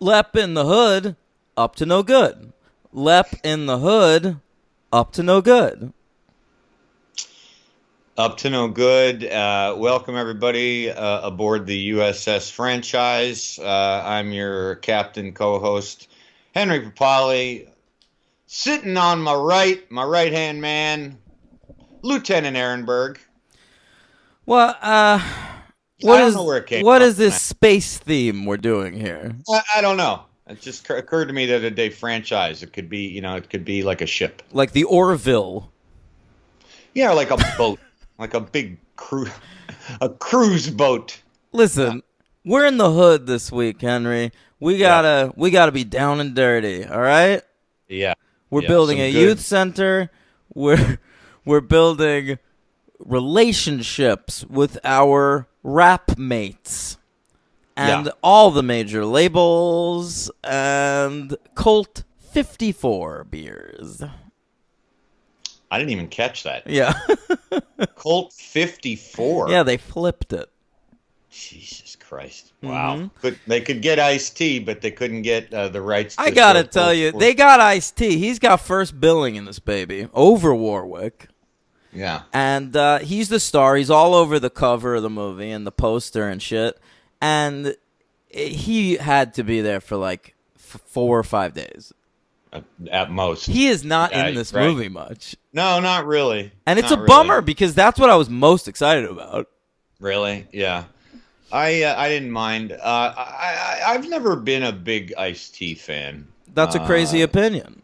Lep in the hood, up to no good. Lep in the hood, up to no good. Up to no good. Welcome, everybody, aboard the USS franchise. I'm your captain co-host, Henry Papali. Sitting on my right-hand man, Lieutenant Ehrenberg. Well, what is this space theme we're doing here? I don't know. It just occurred to me the other day. Franchise. It could be, it could be like a ship, like the Orville. Yeah, like a boat, like a big cruise boat. Listen, we're in the hood this week, Henry. We gotta be down and dirty. All right. Yeah. We're building a youth center. We're building relationships with our rap mates and all the major labels and Colt 54 beers. I didn't even catch that. Yeah. Colt 54. Yeah, they flipped it. Jesus Christ. Wow. Mm-hmm. They could get Ice-T, but they couldn't get the rights to I gotta tell you, they got Ice-T. He's got first billing in this baby over Warwick. Yeah. And he's the star. He's all over the cover of the movie and the poster and shit. And he had to be there for like 4 or 5 days. At most. He is not in this movie much. No, not really. And it's a bummer because that's what I was most excited about. Really? Yeah. I didn't mind. I've never been a big Ice-T fan. That's a crazy opinion.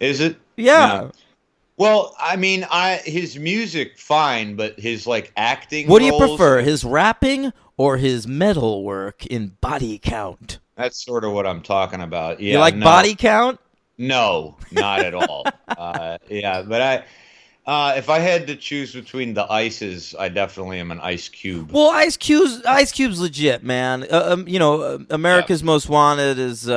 Is it? Yeah. Well, I mean, his music fine, but his like acting. What do you prefer, his rapping or his metal work in Body Count? That's sort of what I'm talking about. Yeah, you like Body Count? No, not at all. Yeah, but if I had to choose between the ices, I definitely am an Ice Cube. Well, Ice Cube's legit, man. America's Most Wanted is.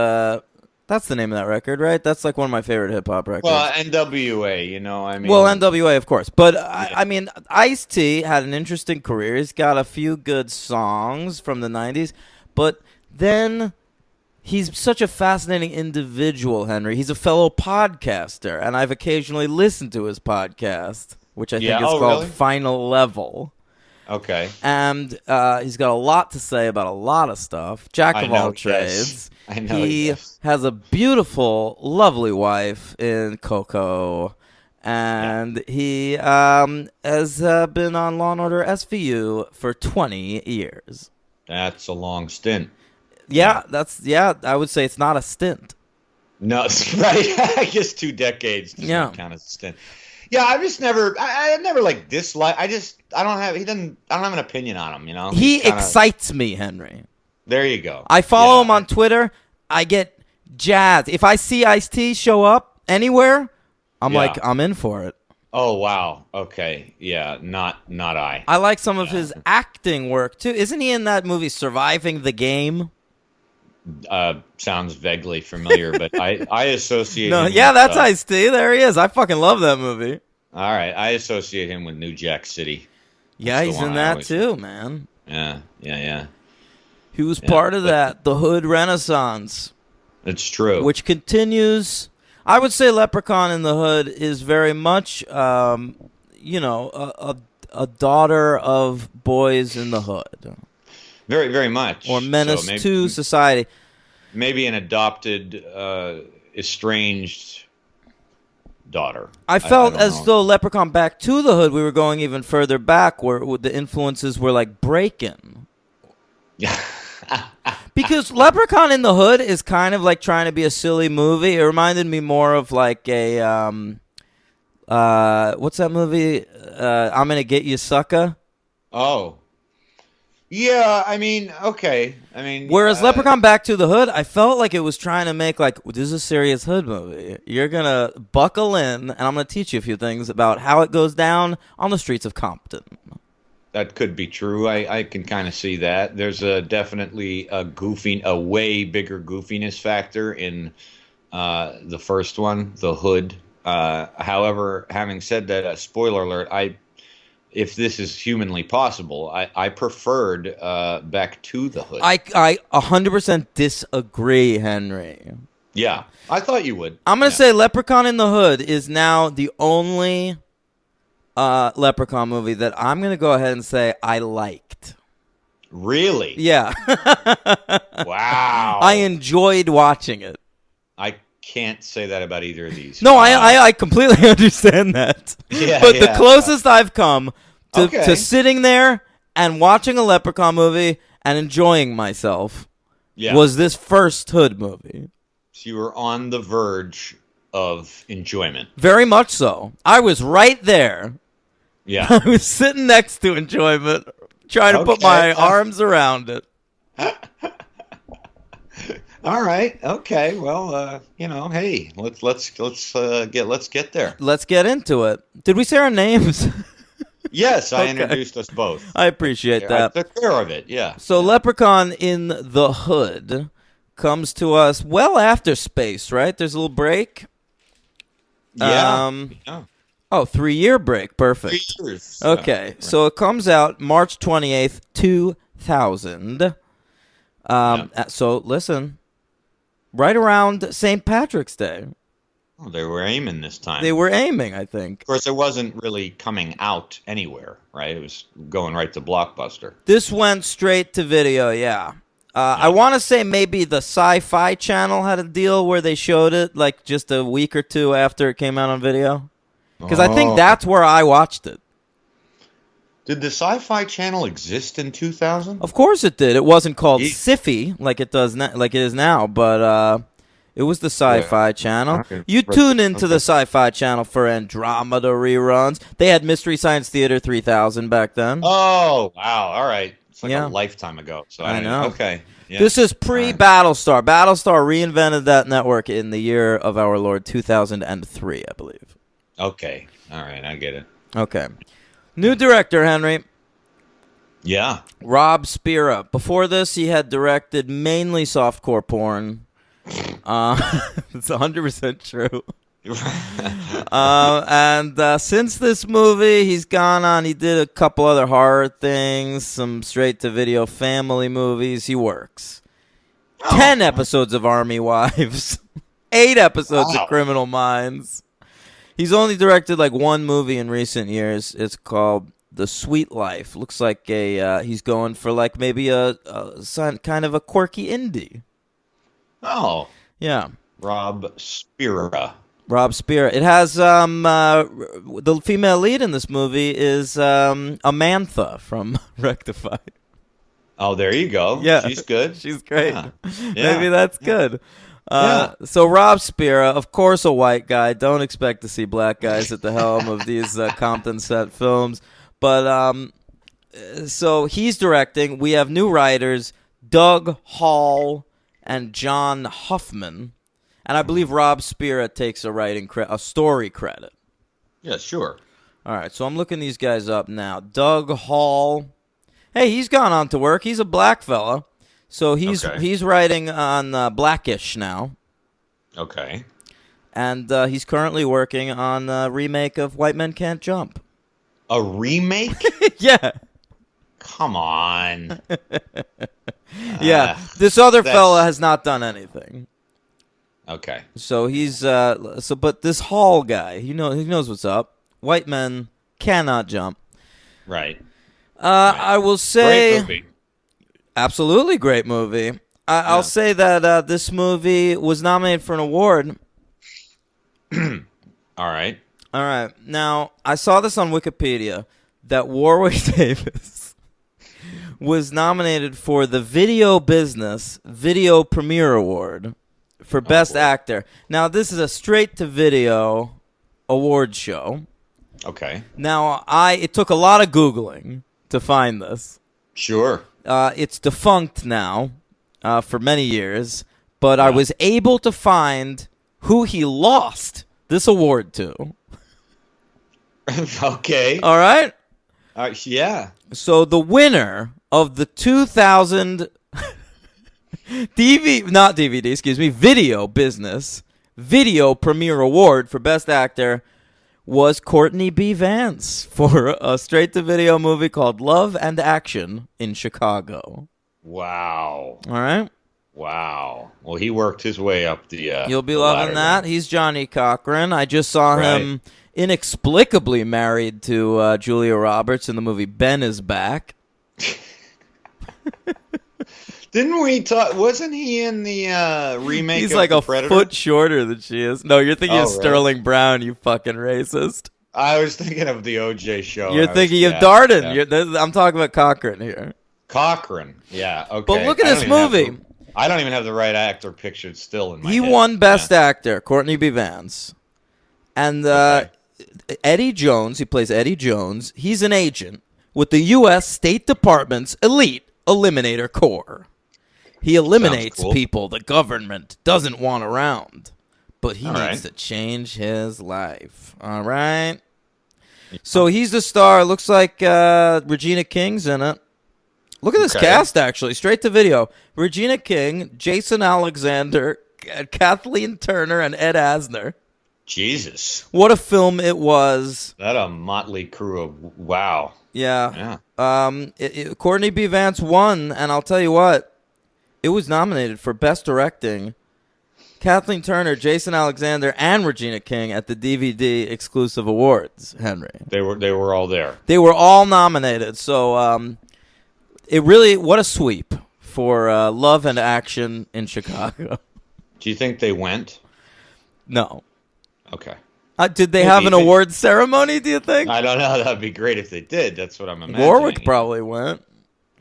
That's the name of that record, right? That's like one of my favorite hip-hop records. Well, NWA, I mean... Well, NWA, of course. But, I mean, Ice-T had an interesting career. He's got a few good songs from the 90s. But then he's such a fascinating individual, Henry. He's a fellow podcaster, and I've occasionally listened to his podcast, which I think is called Final Level. Okay. And he's got a lot to say about a lot of stuff. Jack of all trades. I know he has a beautiful, lovely wife in Coco. And he has been on Law & Order SVU for 20 years. That's a long stint. Yeah, I would say it's not a stint. No, right. I guess 2 decades doesn't count as a stint. Yeah, I never like dislike. I don't have an opinion on him, He excites me, Henry. There you go. I follow him on Twitter. I get jazzed. If I see Ice-T show up anywhere, I'm like, I'm in for it. Oh, wow. Okay. Yeah, not I. I like some of his acting work, too. Isn't he in that movie Surviving the Game? Sounds vaguely familiar, but I associate him that's Ice-T. There he is. I fucking love that movie. All right. I associate him with New Jack City. Yeah, he's in that too, man. Yeah. He was part of that, the Hood Renaissance. It's true. Which continues. I would say Leprechaun in the Hood is very much, a daughter of Boys in the Hood. Very, very much. Or menace to society. Maybe an adopted, estranged daughter. I felt as though Leprechaun Back to the Hood, we were going even further back where the influences were like Breakin'. Yeah. Because Leprechaun in the Hood is kind of like trying to be a silly movie. It reminded me more of like a, what's that movie? I'm Gonna Get You, Sucker. Oh. Yeah, I mean, okay. Whereas Leprechaun Back to the Hood, I felt like it was trying to make like, this is a serious hood movie. You're going to buckle in, and I'm going to teach you a few things about how it goes down on the streets of Compton. That could be true. I can kind of see that. There's definitely a way bigger goofiness factor in the first one, The Hood. However, having said that, spoiler alert, if this is humanly possible. I preferred Back to the Hood. I 100% disagree, Henry. Yeah, I thought you would. I'm gonna Yeah. say Leprechaun in the Hood is now the only Leprechaun movie that I'm gonna go ahead and say I liked. Really? Yeah. Wow. I enjoyed watching it. I can't say that about either of these. No, I completely understand that. Yeah, But the yeah. closest I've come to Okay. sitting there and watching a Leprechaun movie and enjoying myself Yeah. was this first Hood movie. So you were on the verge of enjoyment. Very much so. I was right there. Yeah. I was sitting next to enjoyment, trying to put my arms around it. All right. Okay. Well, hey, let's get there. Let's get into it. Did we say our names? Yes, I Okay. introduced us both. I appreciate I that. took care of it. Yeah. So Leprechaun in the Hood comes to us well after Space, right? There's a little break. Yeah. Yeah. Oh, 3-year break. Perfect. 3 years. Okay, Right. so it comes out March 28th, 2000. So listen, right around St. Patrick's Day. Oh, they were aiming this time. They were aiming, I think. Of course, it wasn't really coming out anywhere, right? It was going right to Blockbuster. This went straight to video, yeah. I want to say maybe the Sci-Fi Channel had a deal where they showed it like just a week or two after it came out on video. Because I think that's where I watched it. Did the Sci-Fi Channel exist in 2000? Of course it did. It wasn't called Ye- Sci-Fi like it is now, but it was the Sci-Fi Channel. Okay. You tune into the Sci-Fi Channel for Andromeda reruns. They had Mystery Science Theater 3000 back then. Oh, wow. All right. It's like Yeah. a lifetime ago. So I didn't- know. Okay. Yeah. This is pre-Battlestar. Battlestar reinvented that network in the year of our Lord 2003, I believe. Okay. All right. I get it. Okay. New director, Henry. Yeah. Rob Spira. Before this, he had directed mainly softcore porn. It's 100% true. And since this movie, he's gone on. He did a couple other horror things, some straight-to-video family movies. He works. 10 episodes of Army Wives. 8 episodes Wow. of Criminal Minds. He's only directed like one movie in recent years. It's called The Sweet Life. Looks like he's going for like maybe a kind of a quirky indie. Oh. Yeah. Rob Spira. Rob Spira. It has the female lead in this movie is Amantha from Rectified. Oh, there you go. Yeah. She's good. She's great. Yeah. Maybe that's good. Yeah. So Rob Spira, of course, a white guy. Don't expect to see black guys at the helm of these Compton set films. But so he's directing. We have new writers, Doug Hall and John Huffman. And I believe Rob Spira takes a story credit. Yeah, sure. All right, so I'm looking these guys up now. Doug Hall. Hey, he's gone on to work. He's a black fella. So he's writing on Blackish now. Okay. And he's currently working on a remake of White Men Can't Jump. A remake? Yeah. Come on. Yeah. This other fella has not done anything. Okay. So he's but this Hall guy, he knows what's up. White men cannot jump. Right. I will say Great movie. absolutely great movie. I'll say that this movie was nominated for an award. All right. All right. Now, I saw this on Wikipedia that Warwick Davis was nominated for the Video Business Video Premiere Award for Best Actor. Now, this is a straight-to-video award show. Okay. Now, it took a lot of Googling to find this. Sure. It's defunct now for many years, but I was able to find who he lost this award to. Okay. All right? Yeah. So the winner of the 2000 Video Business Video Premiere Award for Best Actor was Courtney B. Vance for a straight-to-video movie called Love and Action in Chicago. Wow. All right? Wow. Well, he worked his way up the You'll be the loving ladder that. there. He's Johnny Cochran. I just saw him inexplicably married to Julia Roberts in the movie Ben is Back. Didn't we talk? Wasn't he in the remake He's of like The a Predator? foot shorter than she is. No, you're thinking Oh, of really? Sterling Brown, you fucking racist. I was thinking of the OJ show. You're thinking of Darden. Yeah. I'm talking about Cochran here. Cochran. Yeah, okay. But look at this movie. I don't even have the right actor pictured still in my He head. won Best Actor, Courtney B. Vance. And Eddie Jones, he plays Eddie Jones. He's an agent with the U.S. State Department's elite Eliminator Corps. He eliminates people the government doesn't want around. But he needs to change his life. All right? So he's the star. Looks like Regina King's in it. Look at this cast, actually. Straight to video. Regina King, Jason Alexander, Kathleen Turner, and Ed Asner. Jesus. What a film it was. That a motley crew of wow. Yeah. Courtney B. Vance won, and I'll tell you what. It was nominated for Best Directing. Kathleen Turner, Jason Alexander, and Regina King at the DVD exclusive awards, Henry. They were all there. They were all nominated. So what a sweep for Love and Action in Chicago. Do you think they went? No. Okay. Did they have an award ceremony, do you think? I don't know. That'd be great if they did. That's what I'm imagining. Warwick probably went.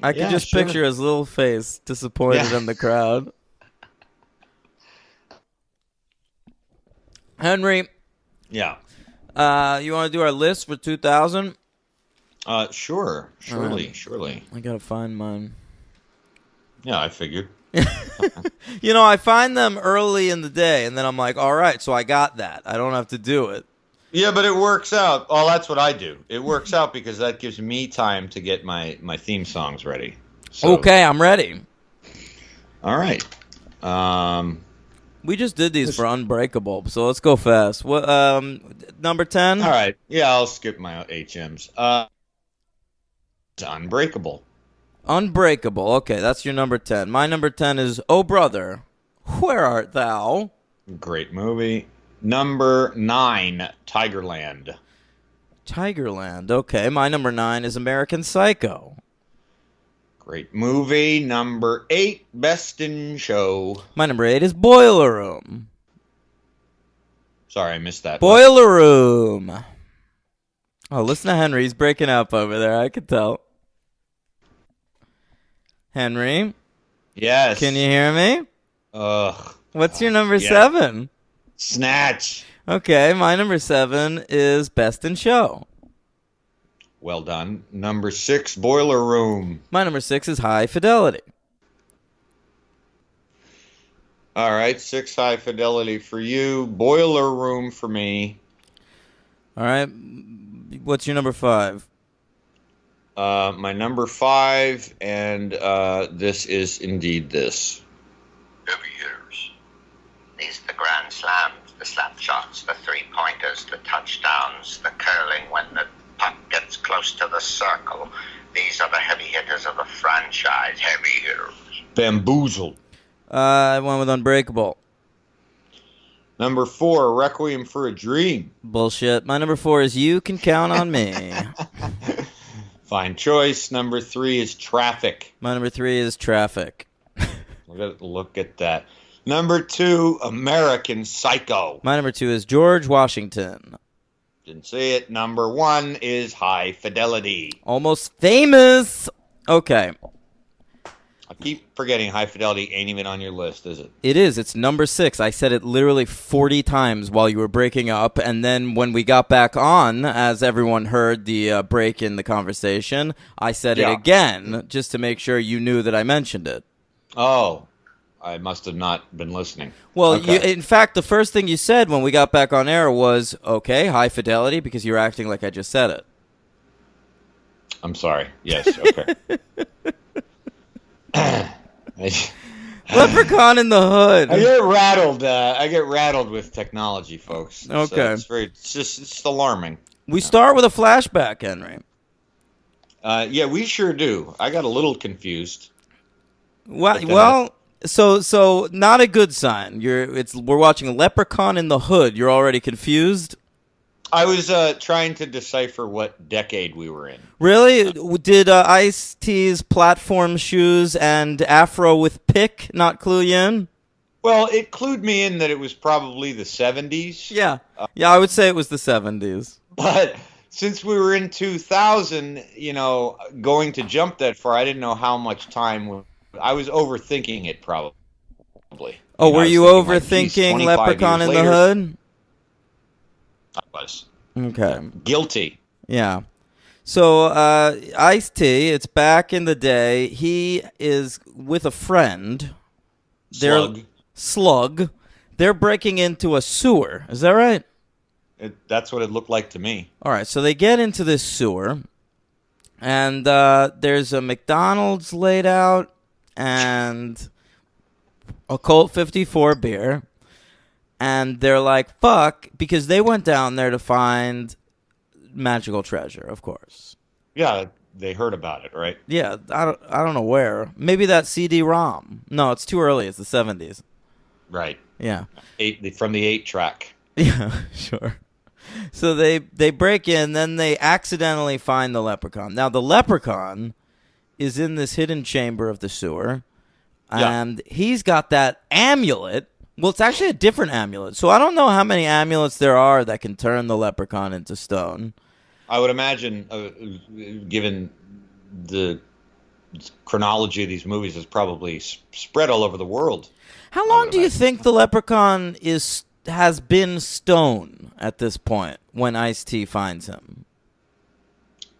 I can just sure. picture his little face disappointed in the crowd. Henry. Yeah. You want to do our list for 2000? Sure. Surely. I got to find mine. Yeah, I figured. I find them early in the day, and then I'm like, all right, so I got that. I don't have to do it. Yeah, but it works out. Oh, that's what I do. It works out because that gives me time to get my theme songs ready. So, okay, I'm ready. All right. We just did these for Unbreakable, so let's go fast. What number 10? All right. Yeah, I'll skip my HMs. It's Unbreakable. Unbreakable. Okay, that's your number 10. My number 10 is Oh Brother, Where Art Thou? Great movie. Number 9, Tigerland. Tigerland. Okay, my number 9 is American Psycho. Great movie. Number 8, Best in Show. My number 8 is Boiler Room. Sorry, I missed that. Boiler Room. Oh, listen to Henry. He's breaking up over there. I could tell. Henry? Yes. Can you hear me? Ugh. What's your number 7? Snatch. Okay, my number 7 is Best in Show. Well done. Number 6, Boiler Room. My number 6 is High Fidelity. All right, 6 High Fidelity for you. Boiler Room for me. All right, what's your number 5? My number 5, and this is indeed this. Heavy hitters. These are the grand slams, the slap shots, the three-pointers, the touchdowns, the curling when the puck gets close to the circle. These are the heavy hitters of the franchise. Heavy hitters. Bamboozled. I went with Unbreakable. Number 4, Requiem for a Dream. Bullshit. My number 4 is You Can Count on Me. Fine choice. Number 3 is Traffic. My number 3 is Traffic. Look at that. Number 2, American Psycho. My number 2 is George Washington. Didn't see it. Number 1 is High Fidelity. Almost Famous. Okay. I keep forgetting High Fidelity ain't even on your list, is it? It is. It's number 6. I said it literally 40 times while you were breaking up. And then when we got back on, as everyone heard the break in the conversation, I said it again just to make sure you knew that I mentioned it. Oh, I must have not been listening. Well, okay. in fact, the first thing you said when we got back on air was, okay, High Fidelity, because you were acting like I just said it. I'm sorry. Yes, okay. Let's Leprechaun in the Hood. I get rattled. I get rattled with technology, folks. Okay. It's alarming. We start with a flashback, Henry. Yeah, we sure do. I got a little confused. Well, so not a good sign. We're watching Leprechaun in the Hood. You're already confused. I was trying to decipher what decade we were in. Really? Did Ice-T's platform shoes and afro with pick not clue you in? Well, it clued me in that it was probably the 70s. Yeah. I would say it was the 70s. But since we were in 2000, going to jump that far, I didn't know how much time. I was overthinking it probably. Oh, were you overthinking like, Leprechaun in the Hood? I was. Okay. Guilty. Yeah. So Ice-T, it's back in the day. He is with a friend. Slug. They're breaking into a sewer. Is that right? That's what it looked like to me. All right. So they get into this sewer, and there's a McDonald's laid out and a Colt 54 beer. And they're like, fuck, because they went down there to find magical treasure, of course. Yeah, they heard about it, right? Yeah, I don't know where. Maybe that CD-ROM. No, it's too early. It's the 70s. Right. Yeah. From the 8-track. Yeah, sure. So they break in, then they accidentally find the leprechaun. Now, the leprechaun is in this hidden chamber of the sewer, and he's got that amulet. Well, it's actually a different amulet. So I don't know how many amulets there are that can turn the leprechaun into stone. I would imagine, given the chronology of these movies, is probably spread all over the world. How long do you think the leprechaun has been stone at this point when Ice-T finds him?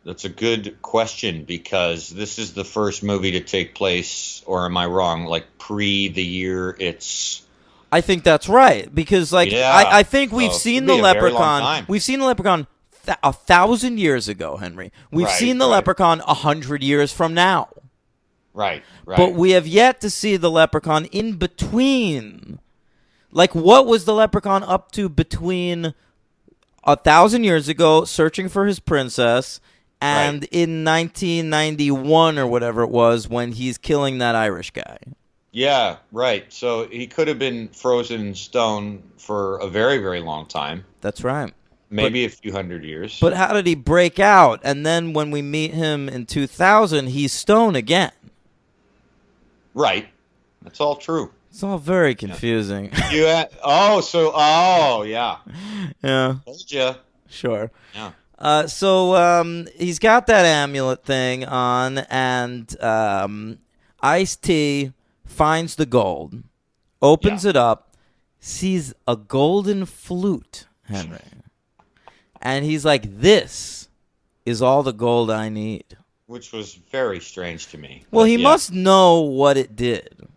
That's a good question, because this is the first movie to take place, or am I wrong, like pre the year it's... I think that's right, because I think we've seen the leprechaun. We've seen the leprechaun 1,000 years ago, Henry. We've seen the leprechaun 100 years from now. Right. But we have yet to see the leprechaun in between. Like, what was the leprechaun up to between 1,000 years ago, searching for his princess, and in 1991 or whatever it was when he's killing that Irish guy? Yeah, right. So he could have been frozen in stone for a very, very long time. That's right. Maybe a few hundred years. But how did he break out? And then when we meet him in 2000, he's stone again. Right. That's all true. It's all very confusing. Yeah. Yeah. Yeah. Told ya. Sure. Yeah. So he's got that amulet thing on, and Ice-T finds the gold, opens it up, sees a golden flute, Henry. And he's like, this is all the gold I need. Which was very strange to me. Well, he must know what it did.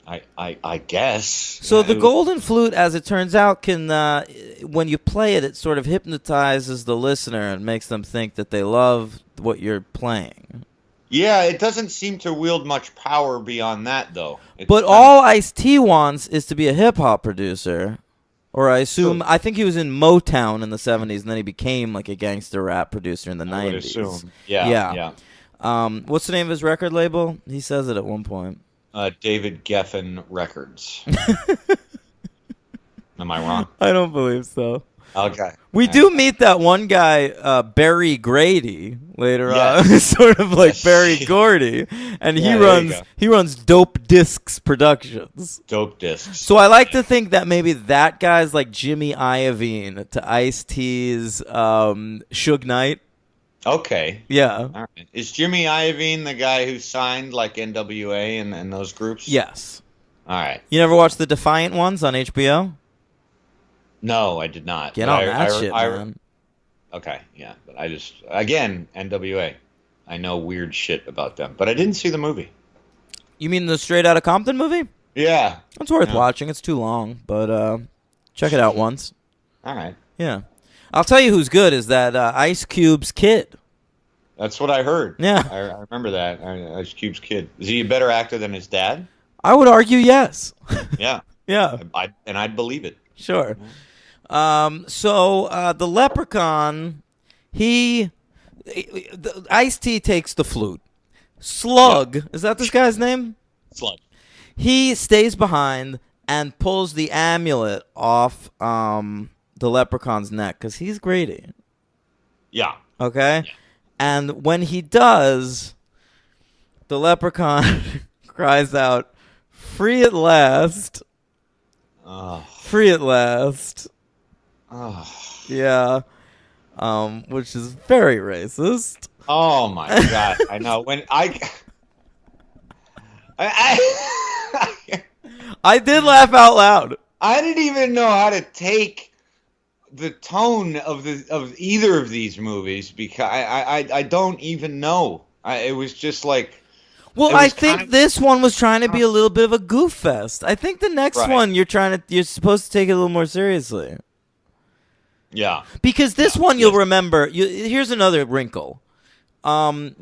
I guess. So the golden flute, as it turns out, can when you play it, it sort of hypnotizes the listener and makes them think that they love what you're playing. Yeah, it doesn't seem to wield much power beyond that, though. But all Ice-T wants is to be a hip-hop producer. Or I think he was in Motown in the 70s, and then he became like a gangster rap producer in the 90s. I would assume. Yeah. What's the name of his record label? He says it at one point. David Geffen Records. Am I wrong? I don't believe so. Okay. We do meet that one guy, Barry Grady, later on, sort of like Barry Gordy, and he runs Dope Discs Productions. Dope Discs. So I like to think that maybe that guy's like Jimmy Iovine to Ice-T's Suge Knight. Okay. Yeah. All right. Is Jimmy Iovine the guy who signed like NWA and those groups? Yes. All right. You never watched the Defiant Ones on HBO? No, I did not. Get on that shit, man. Okay, yeah. But I just, again, NWA. I know weird shit about them. But I didn't see the movie. You mean the Straight Outta Compton movie? Yeah. It's worth watching. It's too long, but check it out once. All right. Yeah. I'll tell you who's good is that Ice Cube's kid. That's what I heard. Yeah. I remember that. Ice Cube's kid. Is he a better actor than his dad? I would argue yes. Yeah, Yeah, I'd believe it. sure. So the Leprechaun, Ice-T takes the flute. Slug, is that this guy's name? Slug. He stays behind and pulls the amulet off the Leprechaun's neck because he's greedy. Yeah. Okay? Yeah. And when he does, the Leprechaun cries out, "Free at last." Oh. Free at last. Oh. Yeah. Which is very racist. Oh my God! I know when I did laugh out loud. I didn't even know how to take the tone of either of these movies because I don't even know. It was just like. Well, I think this one was trying to be a little bit of a goof fest. I think the next one you're supposed to take it a little more seriously. Yeah. Because this one you'll remember. Here's another wrinkle. Trimark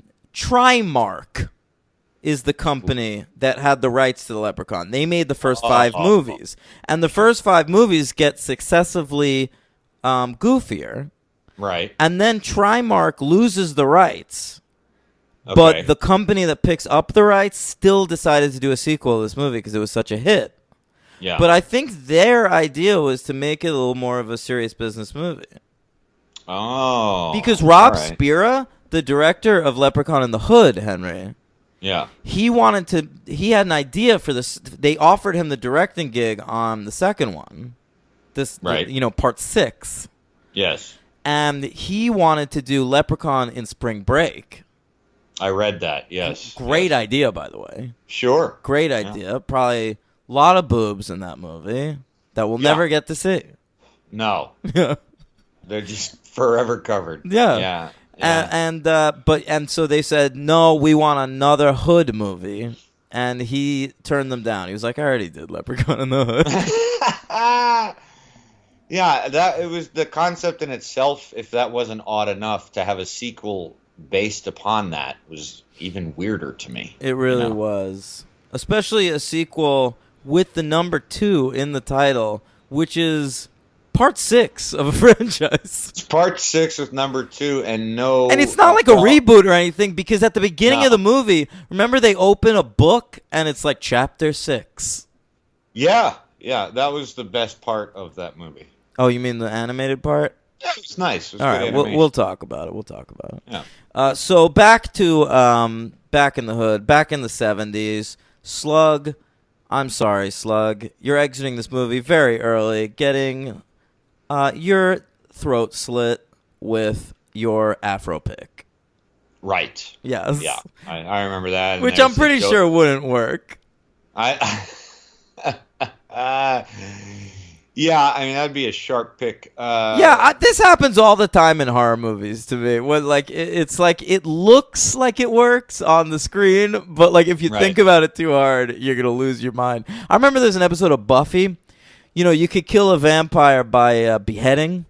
is the company that had the rights to the Leprechaun. They made the first 5 movies. And the first 5 movies get successively goofier. Right. And then Trimark loses the rights. Okay. But the company that picks up the rights still decided to do a sequel to this movie because it was such a hit. Yeah. But I think their idea was to make it a little more of a serious business movie. Oh. Because Rob right. Spira, the director of Leprechaun in the Hood, Henry, yeah, he had an idea for this. They offered him the directing gig on the second one. Part 6. Yes. And he wanted to do Leprechaun in Spring Break. I read that, yes. Great idea, by the way. Sure. Great idea. Probably a lot of boobs in that movie that we'll never get to see. No. Yeah. They're just forever covered. Yeah. Yeah. And so they said, no, we want another Hood movie. And he turned them down. He was like, I already did Leprechaun in the Hood. Yeah, it was the concept in itself, if that wasn't odd enough to have a sequel based upon that, was even weirder to me. It really was. Especially a sequel with the number 2 in the title, which is part 6 of a franchise. It's part 6 with number 2 and it's not like a reboot or anything because at the beginning of the movie, remember they open a book and it's like chapter 6. Yeah, that was the best part of that movie. Oh, you mean the animated part? Yeah, it was nice. It was all right, animation. we'll talk about it. Yeah. So back to Back in the Hood, back in the 70s, Slug. I'm sorry, Slug. You're exiting this movie very early, getting your throat slit with your Afro pick. Right. Yes. Yeah, I remember that. Which I'm pretty sure wouldn't work. Yeah, I mean that'd be a sharp pick. This happens all the time in horror movies to me. When it's like it looks like it works on the screen, but like if you think about it too hard, you're gonna lose your mind. I remember there's an episode of Buffy. You know, you could kill a vampire by beheading.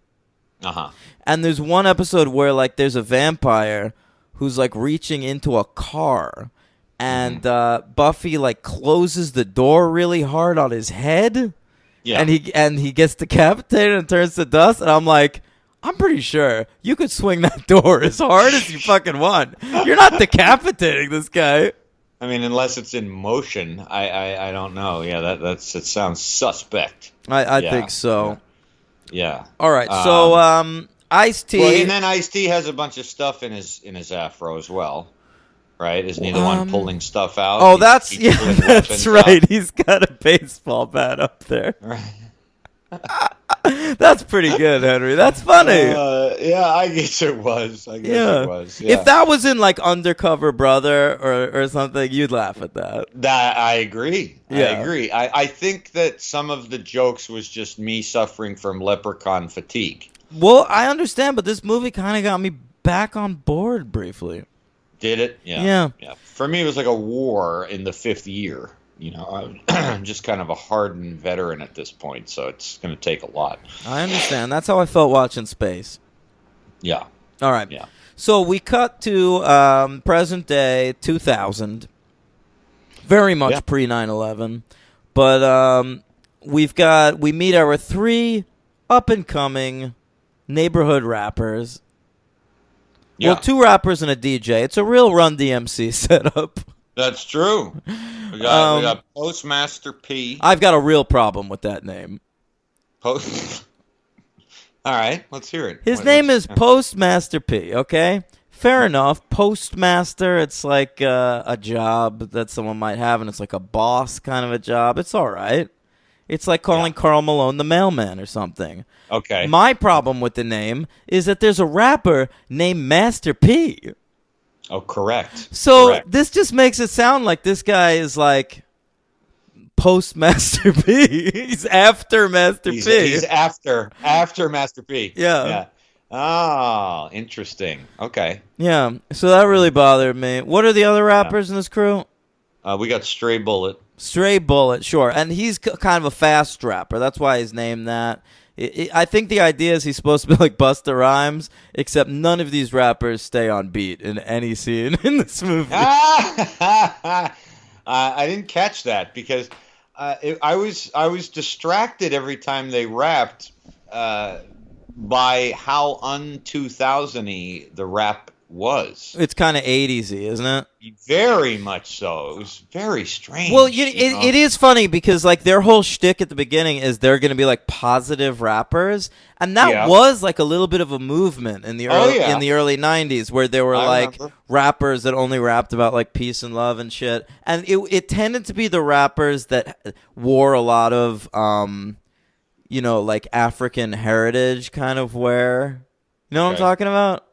And there's one episode where like there's a vampire who's like reaching into a car, and Buffy like closes the door really hard on his head. Yeah. And he gets decapitated and turns to dust, and I'm like, I'm pretty sure you could swing that door as hard as you fucking want. You're not decapitating this guy. I mean, unless it's in motion, I don't know. Yeah, it sounds suspect. I think so. Yeah. All right. So Ice-T. Well, and then Ice-T has a bunch of stuff in his afro as well. Right? Isn't he the one pulling stuff out? Oh, that's right. Out. He's got a baseball bat up there. That's pretty good, Henry. That's funny. Yeah, I guess it was. It was. Yeah. If that was in like Undercover Brother or something, you'd laugh at that. I agree. Yeah. I agree. I think that some of the jokes was just me suffering from leprechaun fatigue. Well, I understand, but this movie kind of got me back on board briefly. Did it? Yeah. For me, it was like a war in the 5th year. You know, I'm just kind of a hardened veteran at this point, so it's going to take a lot. I understand. That's how I felt watching Space. Yeah. All right. Yeah. So we cut to present day 2000. Very much Yeah. pre 9/11. But we meet our 3 up and coming neighborhood rappers. Yeah, Well, 2 rappers and a DJ. It's a real Run DMC setup. that's true. We got Postmaster P. I've got a real problem with that name. Post. All right, let's hear it. His name is Postmaster P, okay? Fair enough. Postmaster, it's like a job that someone might have, and it's like a boss kind of a job. It's all right. It's like calling Karl Malone the mailman or something. Okay. My problem with the name is that there's a rapper named Master P. Oh, correct. So Correct. this just makes it sound like this guy is like Postmaster P. He's after Master P. He's after Master P. Yeah. Yeah. Oh, interesting. Okay. Yeah, so that really bothered me. What are the other rappers in this crew? We got Stray Bullet. Stray Bullet, sure. And he's kind of a fast rapper. That's why he's named that. I think the idea is he's supposed to be like Busta Rhymes, except none of these rappers stay on beat in any scene in this movie. I didn't catch that because I was distracted every time they rapped by how un-2000-y the rap was. It's kind of 80s-y, isn't it? Very much so. It was very strange. Well, it is funny because like their whole shtick at the beginning is they're going to be like positive rappers, and that was like a little bit of a movement in the early 90s where there were rappers that only rapped about like peace and love and shit, and it tended to be the rappers that wore a lot of like African heritage kind of wear. You know what I'm talking about?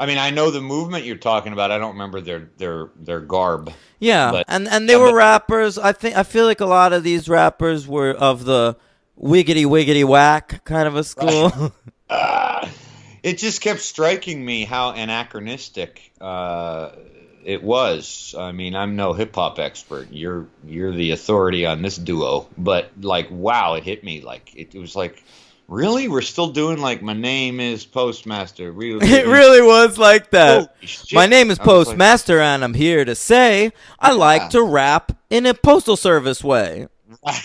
I mean, I know the movement you're talking about. I don't remember their garb. Yeah, but, and they were rappers. I feel like a lot of these rappers were of the wiggity whack kind of a school. It just kept striking me how anachronistic it was. I mean, I'm no hip hop expert. You're the authority on this duo, but like, wow, it hit me like it was like. Really? We're still doing like my name is Postmaster. Really? It really was like that. My name is Postmaster, and I'm here to say I like to rap in a postal service way. I'm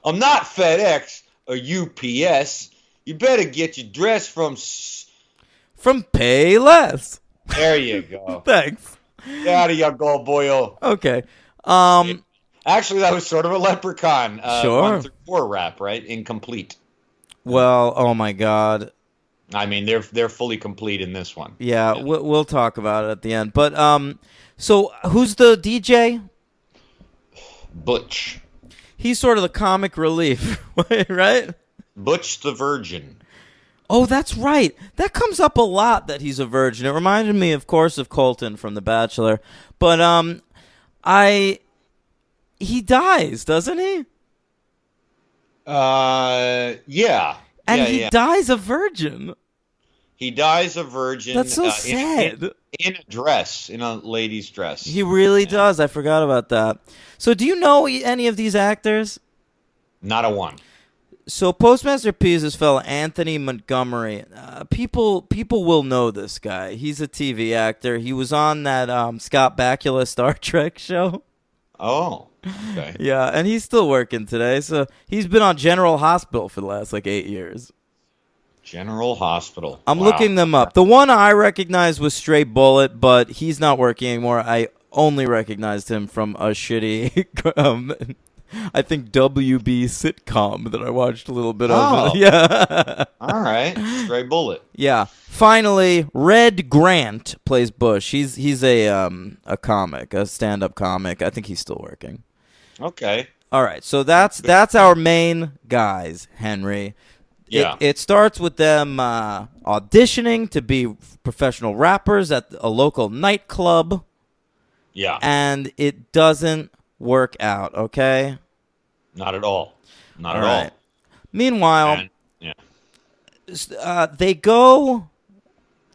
not FedEx or UPS. You better get your dress from Payless. There you go. Thanks. There you go, boyo. Okay. Actually, that was sort of a Leprechaun. Sure. 1 through 4 rap, right? Incomplete. Well, oh my God. I mean, they're fully complete in this one. Yeah. We'll talk about it at the end. But so who's the DJ? Butch. He's sort of the comic relief, right? Butch the Virgin. Oh, that's right. That comes up a lot that he's a virgin. It reminded me, of course, of Colton from The Bachelor. But he dies, doesn't he? Yeah. And he dies a virgin. He dies a virgin. That's so sad. In a dress, in a lady's dress. He really does. I forgot about that. So do you know any of these actors? Not a one. So Postmaster P is this fellow, Anthony Montgomery. People will know this guy. He's a TV actor. He was on that Scott Bakula Star Trek show. Oh, okay. Yeah, and he's still working today. So he's been on General Hospital for the last 8 years. General Hospital. I'm looking them up. The one I recognized was Stray Bullet, but he's not working anymore. I only recognized him from a shitty, I think, WB sitcom that I watched a little bit of. Yeah. All right. Stray Bullet. Yeah. Finally, Red Grant plays Bush. He's a comic, a stand-up comic. I think he's still working. Okay. All right. So that's our main guys, Henry. Yeah. It starts with them auditioning to be professional rappers at a local nightclub. Yeah. And it doesn't work out, okay? Not at all. Not all at right. all. Meanwhile, they go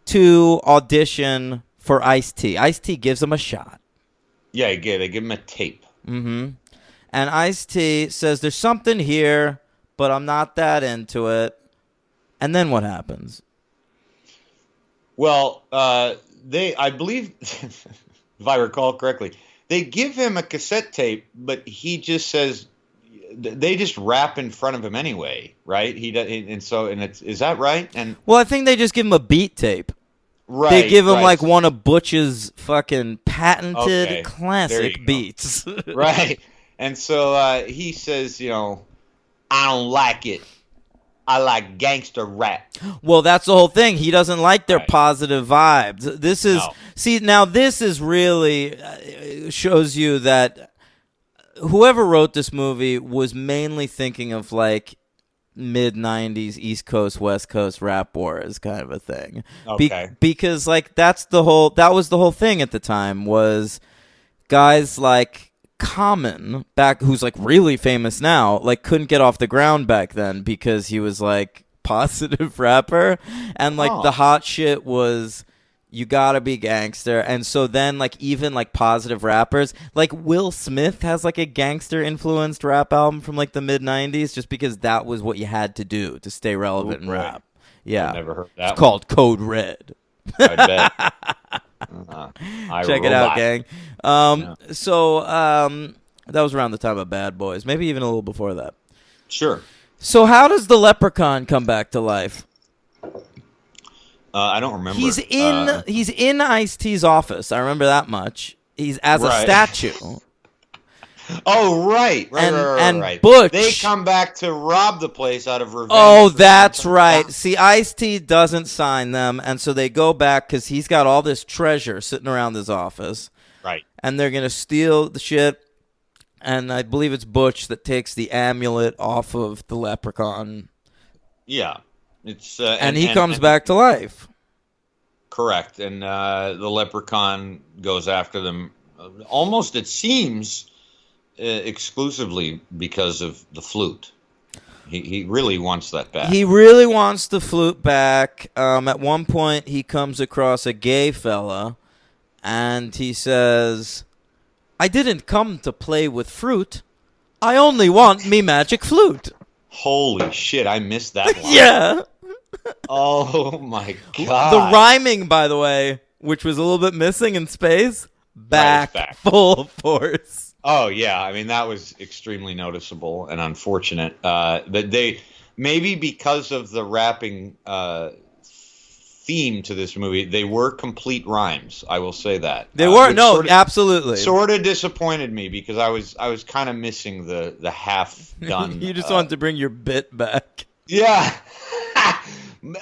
to audition for Ice-T. Ice-T gives them a shot. Yeah, they give him a tape. Mm-hmm. And Ice-T says, there's something here, but I'm not that into it. And then what happens? Well, I believe, if I recall correctly, they give him a cassette tape, but he just says they just rap in front of him anyway, right? Is that right? And Well, I think they just give him a beat tape. right, They give him right. like one of Butch's fucking patented Okay, there you classic go. beats. Right. And so he says, I don't like it. I like gangster rap. Well, that's the whole thing. He doesn't like their Right. positive vibes. This is now this is really shows you that whoever wrote this movie was mainly thinking of like mid 90s East Coast West Coast rap wars kind of a thing. Okay. Because like that was the whole thing at the time was guys like Common back who's like really famous now like couldn't get off the ground back then because he was like positive rapper and like the hot shit was you gotta be gangster. And so then like even like positive rappers like Will Smith has like a gangster influenced rap album from like the mid 90s just because that was what you had to do to stay relevant in rap. Yeah, I never heard that. It's called Code Red. I bet. Check it out, gang. So that was around the time of Bad Boys, maybe even a little before that. Sure. So how does the Leprechaun come back to life? I don't remember. He's in Ice-T's office. I remember that much. He's as a statue. Oh, right. And Butch. They come back to rob the place out of revenge. Oh, that's right. See, Ice-T doesn't sign them, and so they go back because he's got all this treasure sitting around his office. Right. And they're going to steal the shit, and I believe it's Butch that takes the amulet off of the Leprechaun. Yeah. It's and he comes back to life. Correct. And the Leprechaun goes after them almost, it seems, exclusively because of the flute. He really wants that back. He really wants the flute back. At one point, he comes across a gay fella, and he says, I didn't come to play with fruit. I only want me magic flute. Holy shit, I missed that line. Yeah. Oh, my God. The rhyming, by the way, which was a little bit missing in space, back. Full force. Oh, yeah. I mean, that was extremely noticeable and unfortunate. That they, maybe because of the rapping theme to this movie, they were complete rhymes. I will say that. They were. No, absolutely. Sort of disappointed me because I was kind of missing the half done. You just wanted to bring your bit back. Yeah.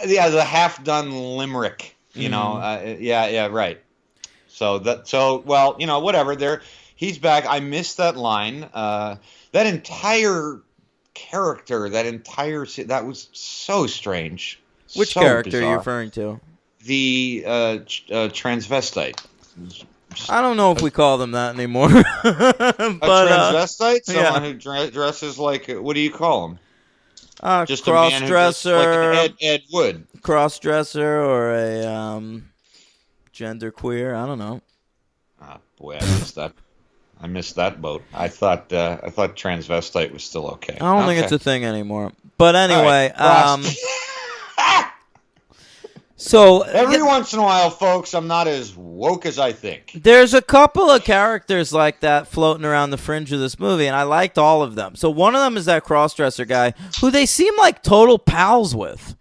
Yeah, the half done limerick, know. Yeah, right. So well, whatever. He's back. I missed that line. That entire character, that was so strange. Which so character bizarre. are you referring to? The transvestite. I don't know if we call them that anymore. But, transvestite? Someone yeah. who dresses like, what do you call him? Just cross-dresser, like Ed Wood. Cross-dresser or a gender queer. I don't know. Oh, boy, I missed that boat. I thought transvestite was still okay. I don't think it's a thing anymore. But anyway, so every once in a while, folks, I'm not as woke as I think. There's a couple of characters like that floating around the fringe of this movie, and I liked all of them. So one of them is that cross-dresser guy who they seem like total pals with.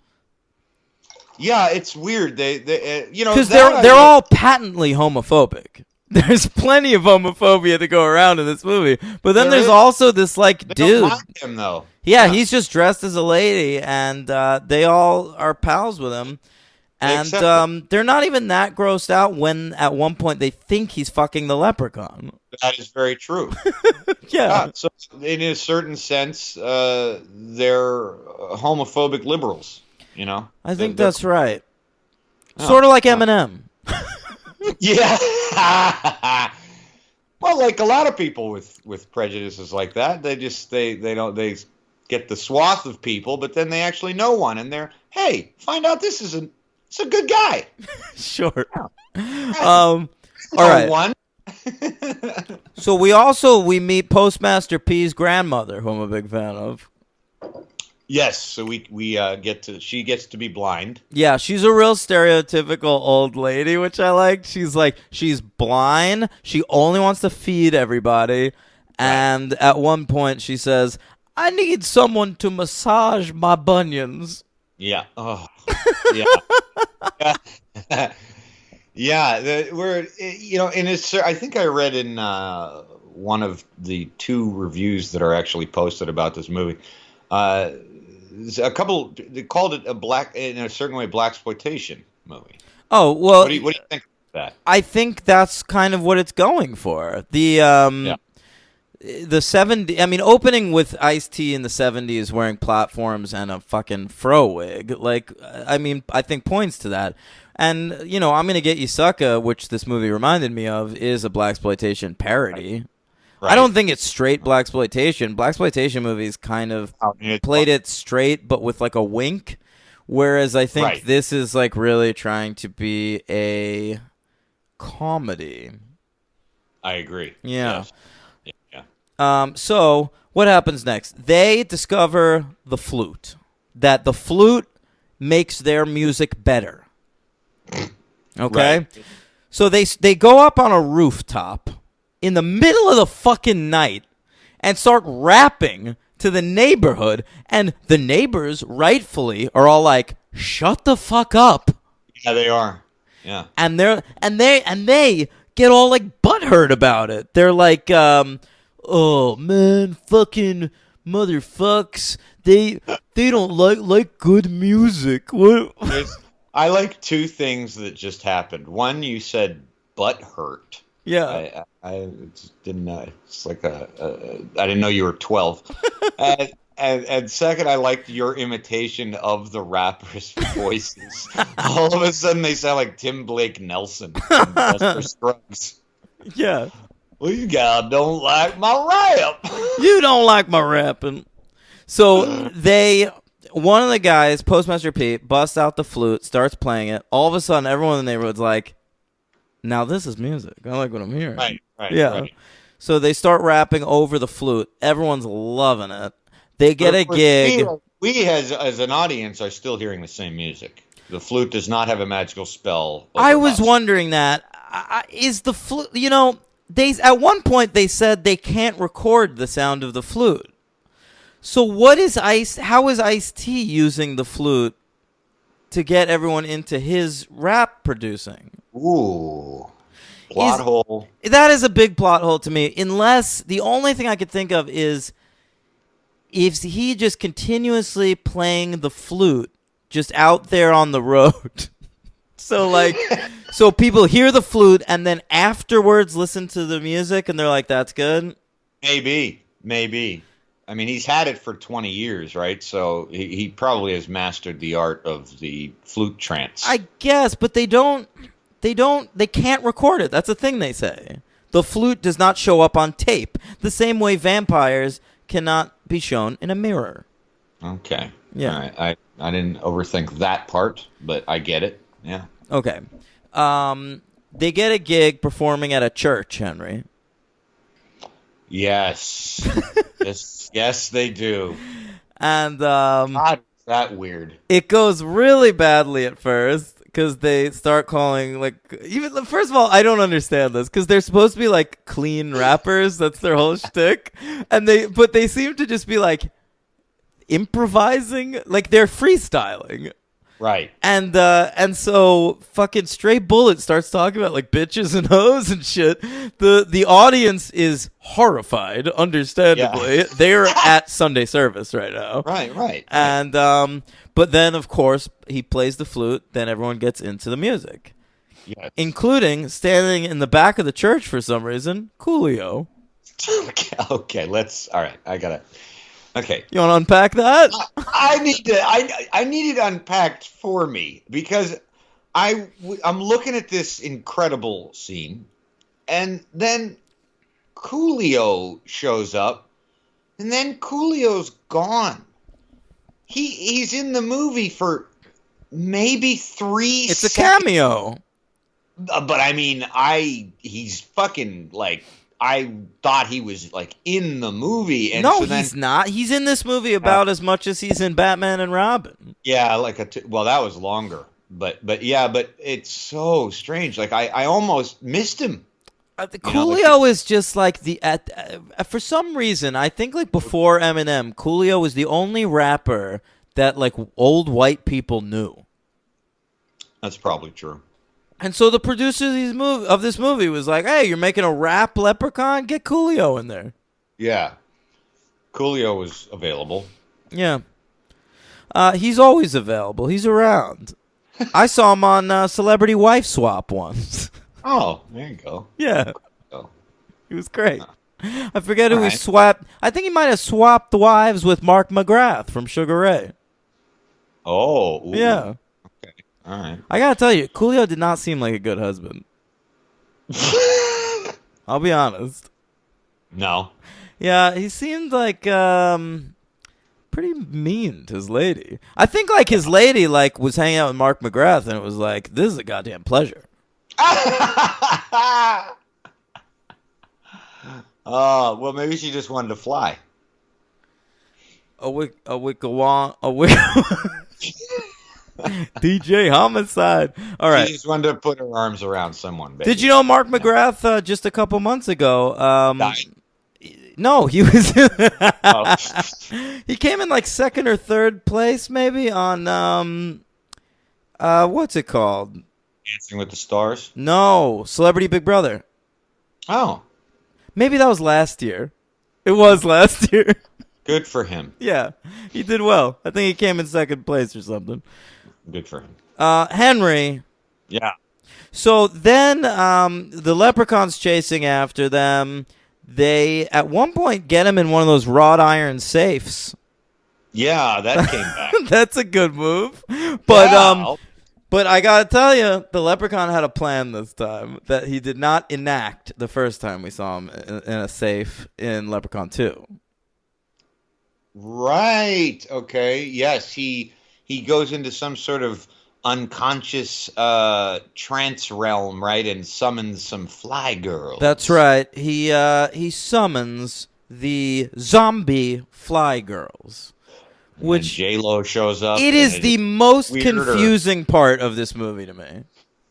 Yeah, it's weird. They because they're all patently homophobic. There's plenty of homophobia to go around in this movie, but then there's also this like they dude. Don't mind him though. Yeah, he's just dressed as a lady, and they all are pals with him. And they're not even that grossed out when at one point they think he's fucking the Leprechaun. That is very true. Yeah. So in a certain sense, they're homophobic liberals. I think that's right. Sort of like Eminem. Yeah. Well, like a lot of people with prejudices like that, they get the swath of people, but then they actually know one, and find out this is it's a good guy. Sure. Yeah. All right. One. So we meet Postmaster P's grandmother, who I'm a big fan of. Yes, so we get to she gets to be blind. Yeah, she's a real stereotypical old lady, which I like. She's blind. She only wants to feed everybody. And at one point she says, "I need someone to massage my bunions." Yeah. Oh. Yeah. Yeah. We're in I think I read in one of the 2 reviews that are actually posted about this movie. A couple they called it in a certain way, blaxploitation movie. Oh, well, What do you think of that? I think that's kind of what it's going for. The 70, I mean, opening with Ice-T in the 70s wearing platforms and a fucking fro wig, like, I mean, I think points to that. And, I'm Gonna Get You Sucker, which this movie reminded me of, is a blaxploitation parody. Right. I don't think it's straight blaxploitation. Blaxploitation movies kind of played it straight, but with like a wink. Whereas I think this is like really trying to be a comedy. I agree. Yeah. Yes. Yeah. So what happens next? They discover the flute. That the flute makes their music better. Okay? Right. So they go up on a rooftop in the middle of the fucking night and start rapping to the neighborhood, and the neighbors rightfully are all like, "Shut the fuck up." Yeah, they are. Yeah. And they get all like butthurt about it. They're like, "Oh man, fucking motherfucks. They don't like good music." What? I like 2 things that just happened. One, you said butthurt. Yeah. I didn't know. It's like I didn't know you were 12. and second, I liked your imitation of the rappers' voices. All of a sudden, they sound like Tim Blake Nelson from Buster Scruggs. Yeah. Well, you guys don't like my rap. You don't like my rapping. So one of the guys, Postmaster Pete, busts out the flute, starts playing it. All of a sudden, everyone in the neighborhood's like, "Now this is music. I like what I'm hearing." Right. Yeah. Right. So they start rapping over the flute. Everyone's loving it. They get a gig. We as an audience are still hearing the same music. The flute does not have a magical spell. I was over us. wondering that. Is the flute, at one point they said they can't record the sound of the flute. So how is Ice-T using the flute to get everyone into his rap producing? Ooh. Plot hole. That is a big plot hole to me. Unless the only thing I could think of is if he just continuously playing the flute just out there on the road. So people hear the flute and then afterwards listen to the music and they're like, "That's good." Maybe. I mean, he's had it for 20 years, right? So he probably has mastered the art of the flute trance. I guess, but they can't record it. That's the thing they say. The flute does not show up on tape. The same way vampires cannot be shown in a mirror. Okay. Yeah. All right. I didn't overthink that part, but I get it. Yeah. Okay. They get a gig performing at a church, Henry. Yes. yes, they do. And God, is that weird? it goes really badly at first because they start calling first of all, I don't understand this because they're supposed to be like clean rappers. That's their whole shtick, but they seem to just be like improvising, like they're freestyling. Right. And so fucking Stray Bullet starts talking about like bitches and hoes and shit. The audience is horrified, understandably. Yeah. They're at Sunday service right now. Right. And but then of course he plays the flute, then everyone gets into the music. Yes. Including standing in the back of the church for some reason, Coolio. Okay, all right, I got it. Okay. You want to unpack that? I need it unpacked for me because I'm looking at this incredible scene, and then Coolio shows up, and then Coolio's gone. He's in the movie for maybe 3 It's a seconds. cameo. But I mean, he's fucking like I thought he was like in the movie, and No, so then he's not. He's in this movie about as much as he's in Batman and Robin. yeah, like well, that was longer, but yeah, but it's so strange. Like I almost missed him. Coolio is just like for some reason, I think like before Eminem, Coolio was the only rapper that like old white people knew. That's probably true. And so the producer of this movie was like, "Hey, you're making a rap Leprechaun? Get Coolio in there." Yeah, Coolio was available. Yeah, he's always available. He's around. I saw him on Celebrity Wife Swap once. Oh, there you go. Yeah, Oh. he was great. I forget who he Alright. swapped. I think he might have swapped wives with Mark McGrath from Sugar Ray. Oh, ooh. Yeah. Okay. All right. I gotta tell you, Coolio did not seem like a good husband. I'll be honest. No. Yeah, he seemed like pretty mean to his lady. I think like his lady like was hanging out with Mark McGrath and it was like, this is a goddamn pleasure. Oh, well, maybe she just wanted to fly. DJ Homicide. All right. She just wanted to put her arms around someone. Baby. Did you know Mark McGrath just a couple months ago? Died? No, he was. Oh. He came in like second or third place, maybe on what's it called? Dancing with the Stars? No, Celebrity Big Brother. Oh, Maybe that was last year. It was last year. good for him. Yeah, he did well. I think he came in second place or something. Good for him. Henry. Yeah. So then the Leprechaun's chasing after them. They, at one point, get him in one of those wrought iron safes. Yeah, that came back. That's a good move. But Yeah. but I gotta tell you, the Leprechaun had a plan this time that he did not enact the first time we saw him in a safe in Leprechaun 2. Right. Okay. Yes, he goes into some sort of unconscious trance realm, right, and summons some fly girls. That's right. He summons the zombie fly girls, which J-Lo shows up. it is the most weirder. confusing part of this movie to me.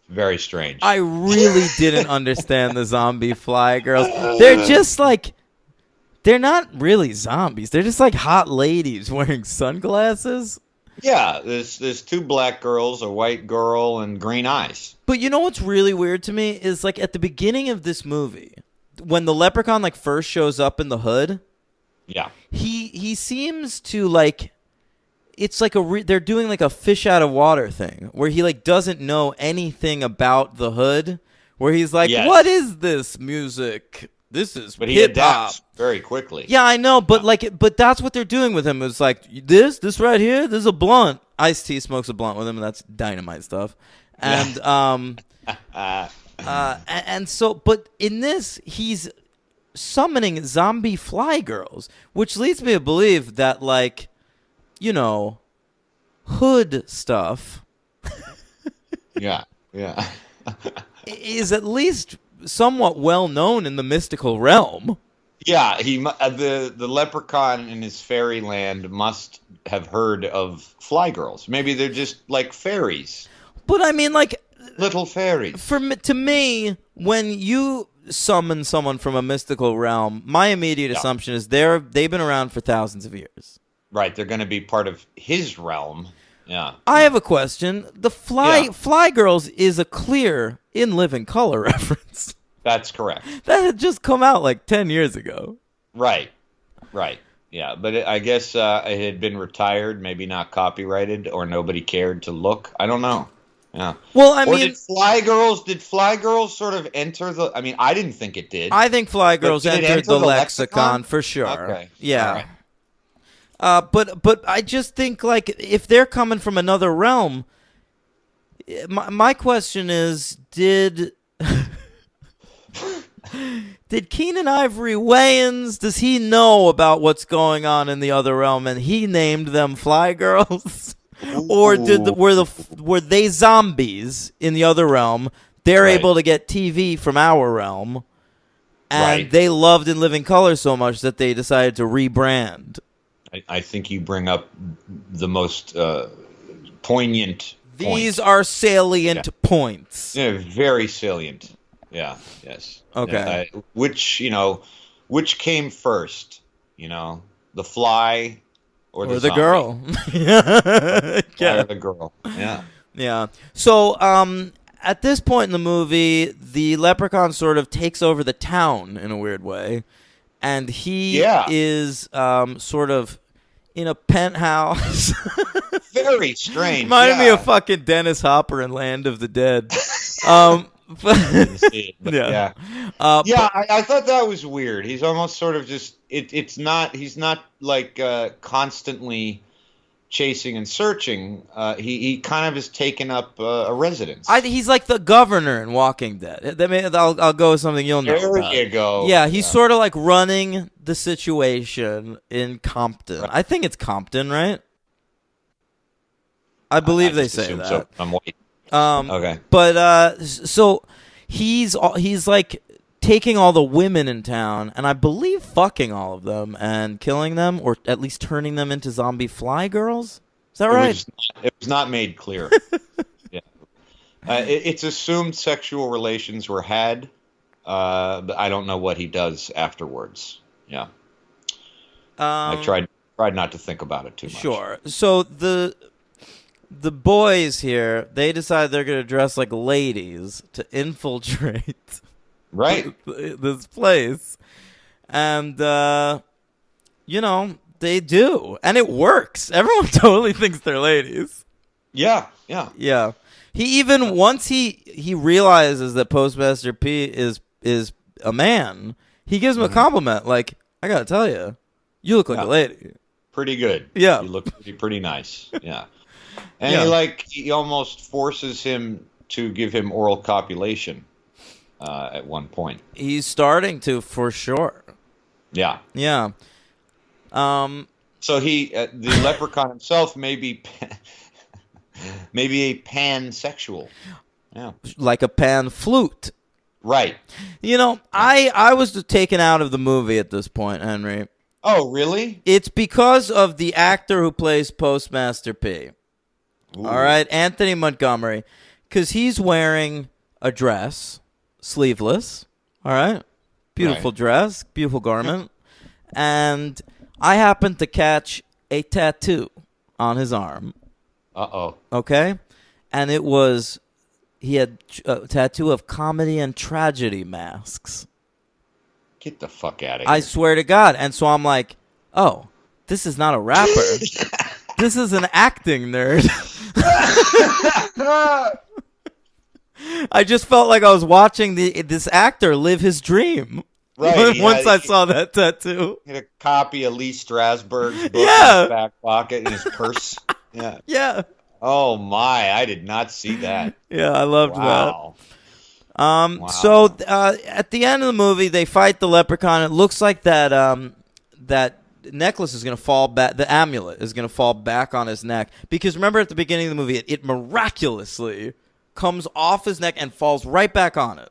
Very strange. I really didn't understand the zombie fly girls. They're just like, they're not really zombies. They're just like hot ladies wearing sunglasses. Yeah, there's two black girls, a white girl, and green eyes. But you know what's really weird to me is like at the beginning of this movie, when the Leprechaun like first shows up in the hood, Yeah. he seems to like, it's like they're doing like a fish out of water thing where he like doesn't know anything about the hood, where he's like, Yes. what is this music? This is But he hip hop. adapts very quickly. Yeah, I know, but but that's what they're doing with him. It's like this right here. This is a blunt. Ice-T smokes a blunt with him, and that's dynamite stuff. And and so, but in this, he's summoning zombie fly girls, which leads me to believe that, like, you know, hood stuff Yeah. Yeah. is at least somewhat well known in the mystical realm. Yeah, the leprechaun in his fairyland must have heard of fly girls. Maybe they're just like fairies, But I mean, like, little fairies. to me, when you summon someone from a mystical realm, my immediate assumption is they've been around for thousands of years. Right, they're going to be part of his realm. Yeah. I have a question. The Fly Girls is a clear in living color reference. That's correct. That had just come out like 10 years ago. Right. Yeah, but I guess it had been retired, maybe not copyrighted, or nobody cared to look. I don't know. Yeah. Well, I Or mean, did Fly Girls sort of enter the? I mean, I didn't think it did. I think Fly Girls did it entered enter the the lexicon lexicon? for sure. Okay. Yeah. All right. But I just think, like, if they're coming from another realm, my question is, did Keenan Ivory Wayans, does he know about what's going on in the other realm and he named them Fly Girls? Or were they zombies in the other realm? They're Right. able to get TV from our realm. And Right. they loved In Living Color so much that they decided to rebrand. I think you bring up the most poignant These point. are salient points. Yeah, very salient. Yeah. Yes. Okay. Which came first? The fly or the Or the zombie? girl. Fly Yeah. or the girl? Yeah. Yeah. So, at this point in the movie, the leprechaun sort of takes over the town in a weird way, and he is sort of in a penthouse. Very strange. Reminded me yeah. of fucking Dennis Hopper in Land of the Dead. Didn't see it, but Yeah. yeah. I thought that was weird. He's almost sort of just. He's not like constantly chasing and searching. He kind of has taken up a residence. He's like the governor in Walking Dead. I'll go with something you'll know There about. you go. Yeah, he's sort of like running the situation in Compton. Right. I think it's Compton, right? I believe they just say assumed that. so. I'm white. Okay. But so he's like taking all the women in town, and I believe fucking all of them and killing them, or at least turning them into zombie fly girls. Is that right? It was not made clear. Yeah. It's assumed sexual relations were had, but I don't know what he does afterwards. Yeah. I tried not to think about it too much. Sure. So the boys here, they decide they're going to dress like ladies to infiltrate Right. this place. And, they do. And it works. Everyone totally thinks they're ladies. Yeah. Yeah. Yeah. He even, once he realizes that Postmaster P is a man, he gives him a compliment. Like, I got to tell you, you look like a lady. Pretty good. Yeah. You look pretty nice. Yeah. And he almost forces him to give him oral copulation at one point. He's starting to, for sure. Yeah. Yeah. So the leprechaun himself may be a pansexual. Yeah. Like a pan flute. Right. I was taken out of the movie at this point, Henry. Oh, really? It's because of the actor who plays Postmaster P. Ooh. All right, Anthony Montgomery, because he's wearing a dress, sleeveless. All right, beautiful dress, beautiful garment, and I happened to catch a tattoo on his arm. Uh-oh. Okay, and he had a tattoo of comedy and tragedy masks. Get the fuck out of here. I swear to God. And so I'm like, oh, this is not a rapper. This is an acting nerd. I just felt like I was watching this actor live his dream. Right. Once I saw that tattoo. He had a copy of Lee Strasberg's book in his back pocket in his purse. Yeah. Yeah. Oh, my. I did not see that. Yeah, I loved that. Wow. So at the end of the movie, they fight the leprechaun. It looks like that necklace is going to fall back. The amulet is going to fall back on his neck. Because remember at the beginning of the movie, it miraculously comes off his neck and falls right back on it.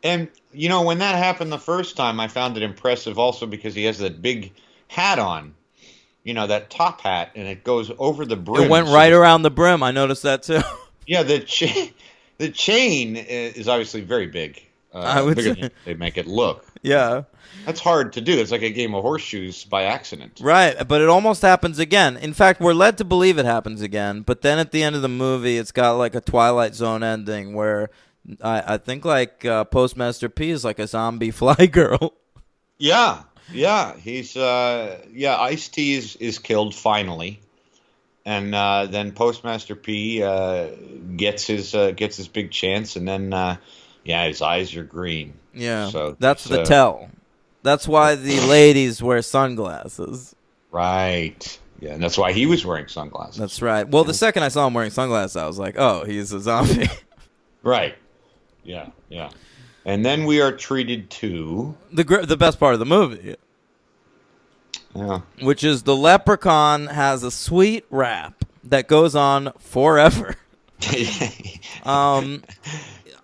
And, when that happened the first time, I found it impressive also because he has that big hat on. That top hat, and it goes over the brim. It went right around the brim. I noticed that too. Yeah, the chain is obviously very big. I would bigger say. than they make it look. Yeah. That's hard to do. It's like a game of horseshoes by accident. Right, but it almost happens again. In fact, we're led to believe it happens again, but then at the end of the movie, it's got like a Twilight Zone ending where I think like Postmaster P is like a zombie fly girl. Yeah. He's Ice-T is killed finally, and then Postmaster P gets his big chance, and then his eyes are green. Yeah, so that's the tell. That's why the ladies wear sunglasses. Right. Yeah, and that's why he was wearing sunglasses. That's right. Well, the second I saw him wearing sunglasses, I was like, oh, he's a zombie. Right. Yeah. And then we are treated to the best part of the movie. Yeah. Which is the leprechaun has a sweet rap that goes on forever.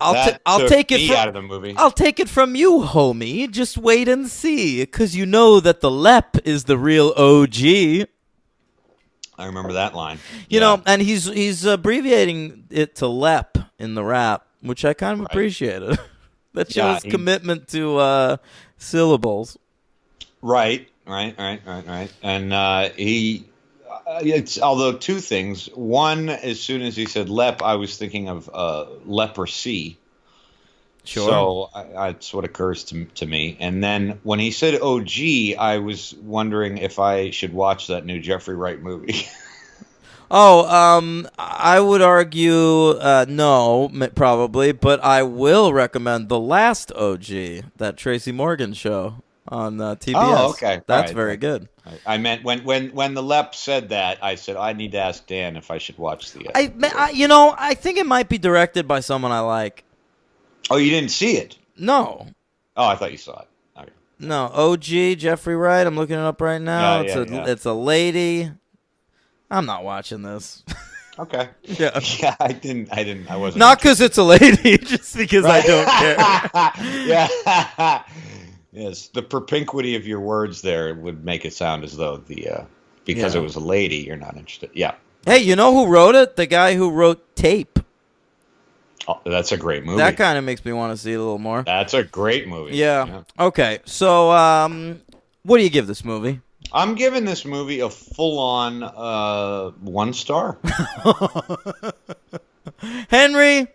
I'll took take it me from out of the movie. I'll take it from you, homie. Just wait and see, because you know that the Lep is the real OG. I remember that line. You know, and he's abbreviating it to Lep in the rap, which I kind of appreciated. That shows commitment to syllables. Right. And it's although two things. One, as soon as he said lep, I was thinking of leprosy. Sure. So that's what occurs to me. And then when he said OG, I was wondering if I should watch that new Jeffrey Wright movie. I would argue no, probably, but I will recommend The Last OG, that Tracy Morgan show on TBS. Oh, okay. That's very good. I meant when the Lep said that, I said I need to ask Dan if I should watch the. I think it might be directed by someone I like. Oh, you didn't see it? No. Oh, I thought you saw it. Okay. No, OG Jeffrey Wright. I'm looking it up right now. It's a lady. I'm not watching this. Okay. Yeah. Yeah, I wasn't. Not because it's a lady, just because I don't care. Yeah. Yes, the propinquity of your words there would make it sound as though because it was a lady, you're not interested. Yeah. Hey, you know who wrote it? The guy who wrote Tape. Oh, that's a great movie. That kind of makes me want to see it a little more. That's a great movie. Yeah. Okay, so what do you give this movie? I'm giving this movie a full-on 1 star. Henry?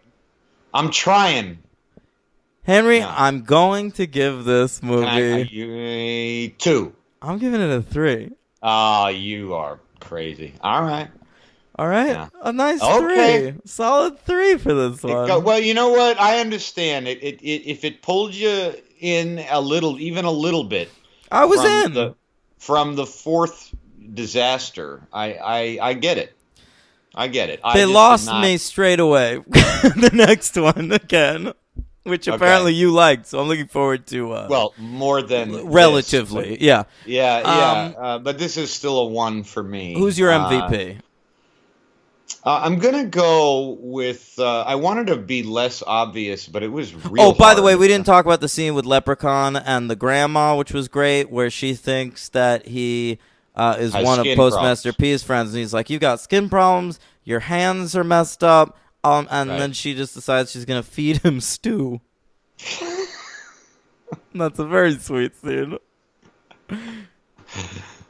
I'm trying. Henry, I'm going to give this movie 2. I'm giving it a 3. Oh, you are crazy. All right. Yeah. A nice 3. Solid 3 for this one. Well, you know what? I understand it. If it pulled you in even a little bit. I was in. From the fourth disaster. I get it. They lost me straight away. The next one again. Which apparently you liked, so I'm looking forward to. More than relatively, this, yeah. But this is still a 1 for me. Who's your MVP? I'm gonna go with. I wanted to be less obvious, but it was real. Oh, by the way, we didn't talk about the scene with Leprechaun and the grandma, which was great, where she thinks that he is one of Postmaster P's friends, and he's like, "You got skin problems. Your hands are messed up." Then she just decides she's going to feed him stew. That's a very sweet scene.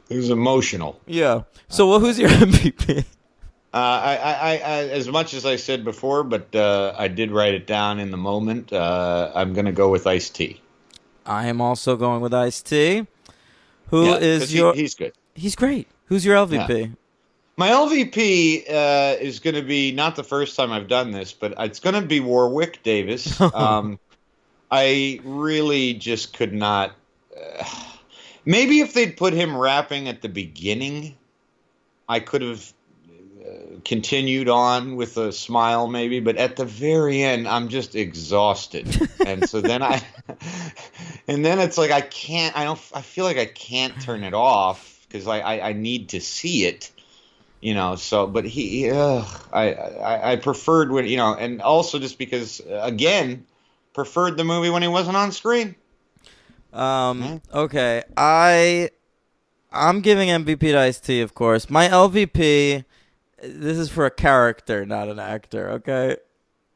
It was emotional. Yeah. So who's your MVP? I as much as I said before, but I did write it down in the moment. I'm going to go with Ice-T. I am also going with Ice-T. He's good. He's great. Who's your LVP? Yeah. My LVP is going to be not the first time I've done this, but it's going to be Warwick Davis. I really just could not. Maybe if they'd put him rapping at the beginning, I could have continued on with a smile, maybe. But at the very end, I'm just exhausted, and so then and then it's like I can't. I feel like I can't turn it off because I need to see it. So, but I preferred when, and also just because, again, preferred the movie when he wasn't on screen. Okay. I'm giving MVP to Ice-T, of course. My LVP, this is for a character, not an actor, okay?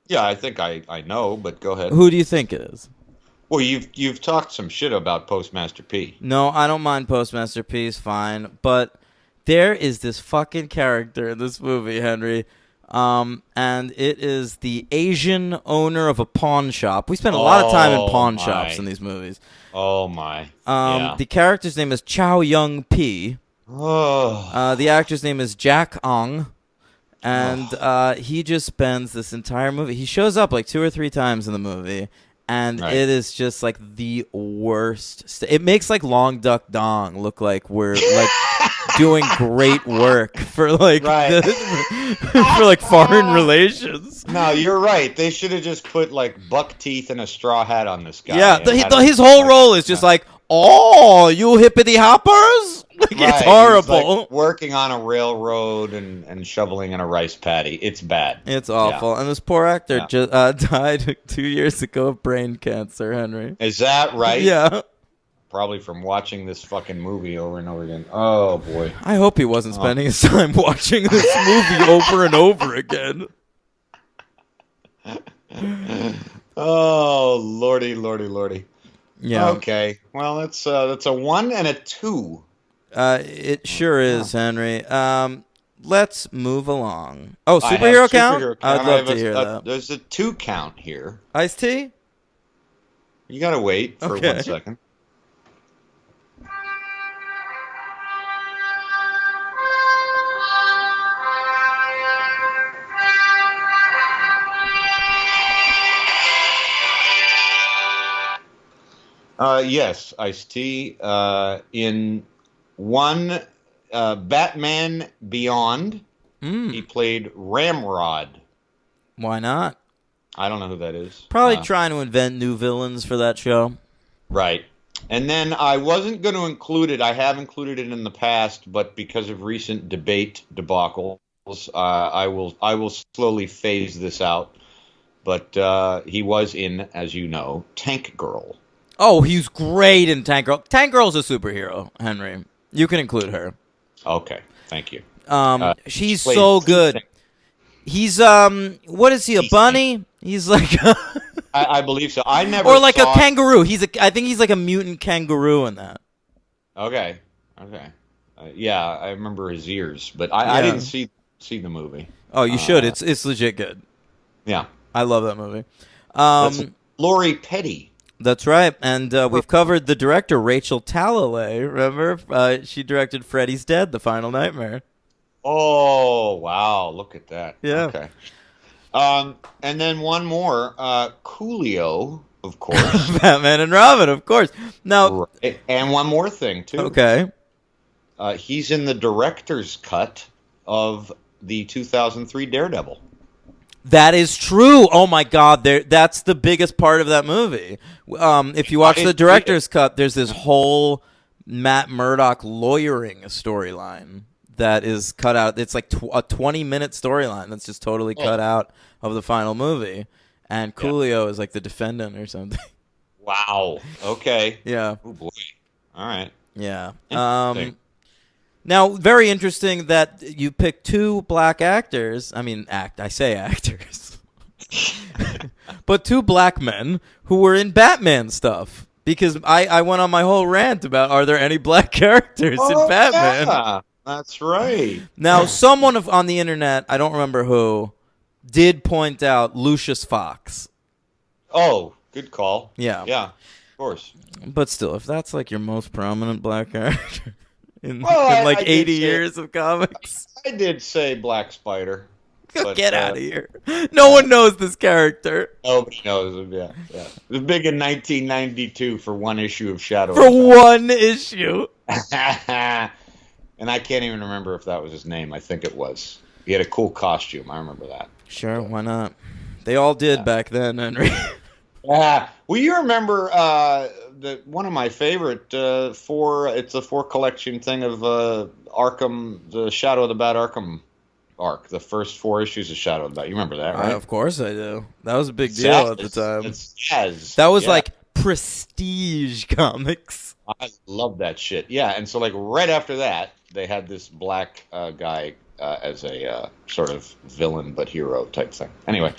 Yeah, I think I know, but go ahead. Who do you think it is? Well, you've talked some shit about Postmaster P. No, I don't mind Postmaster P. He's fine, but there is this fucking character in this movie, Henry, and it is the Asian owner of a pawn shop. We spend a lot of time in pawn shops in these movies. Oh, my. The character's name is Chow Yun P. The actor's name is Jack Ong. And he just spends this entire movie. He shows up like 2 or 3 times in the movie. And it is just like the worst. It makes like Long Duck Dong look like we're like doing great work for like for like foreign relations. No, you're right. They should have just put like buck teeth and a straw hat on this guy. Yeah, his whole role is just like, oh, you hippity hoppers, Like, Right, it's he's, horrible. like, working on a railroad and shoveling in a rice paddy. It's bad. It's awful. And this poor actor Yeah. just died 2 years ago of brain cancer, Henry. Is that right? Yeah. Probably from watching this fucking movie over and over again. Oh, boy. I hope he wasn't spending his time watching this movie over and over again. Oh, lordy, lordy, lordy. Yeah. Okay. Well, that's a 1 and a 2. It sure is, Henry. Let's move along. Oh, I have superhero count? superhero I'd count. love to hear that. There's a 2 count here. Ice-T? You gotta wait for Okay. 1 second. Yes, Ice-T. In one Batman Beyond, he played Ramrod. Why not? I don't know who that is. Probably trying to invent new villains for that show. Right. And then I wasn't going to include it. I have included it in the past, but because of recent debate debacles, I will slowly phase this out. But he was in, as you know, Tank Girl. Oh, he's great in Tank Girl. Tank Girl's a superhero, Henry. You can include her. Okay, thank you. She's played so Sea good. Tank. He's what is he? A bunny? He's like, I believe so. I never or like a saw- kangaroo. I think he's like a mutant kangaroo in that. Okay. Yeah, I remember his ears, but I Yeah. didn't see the movie. Oh, you should. It's legit good. Yeah. I love that movie. That's Lori Petty. That's right, and we've covered the director Rachel Talalay. Remember, she directed Freddy's Dead: The Final Nightmare. Oh, wow. Look at that. Yeah. Okay. And then one more, Coolio, of course. Batman and Robin, of course. Now, Right. And one more thing, too. okay. He's in the director's cut of the 2003 Daredevil. That is true. Oh my God, that's the biggest part of that movie. If you watch the director's cut, there's this whole Matt Murdock lawyering storyline that is cut out. It's like a 20-minute storyline that's just totally cut out of the final movie, and Coolio is like the defendant or something. Wow. Okay. Yeah. Oh boy. All right. Yeah. Interesting. Now, very interesting that you picked 2 black actors. I mean, I say actors. But 2 black men who were in Batman stuff. Because I went on my whole rant about, are there any black characters in Batman? Yeah, that's right. Now, someone on the internet, I don't remember who, did point out Lucius Fox. Oh, good call. Yeah. Yeah, of course. But still, if that's like your most prominent black character in Well, like I did 80 say- years of comics. I did say Black Spider. But, Get out of here. No one knows this character. Nobody knows him. Yeah. It was big in 1992 for one issue of Shadow. For one issue. And I can't even remember if that was his name. I think it was. He had a cool costume. I remember that. Sure, why not? They all did back then, Henry. Well, you remember one of my favorite it's a 4 collection thing of Arkham, the Shadow of the Bat Arkham arc, the first 4 issues of Shadow of the Bat. You remember that, right? Of course I do. That was a big deal at the time. It's jazz. That was Yeah. like prestige comics. I love that shit. Yeah, and so like right after that, they had this black guy as a sort of villain but hero type thing. Anyway,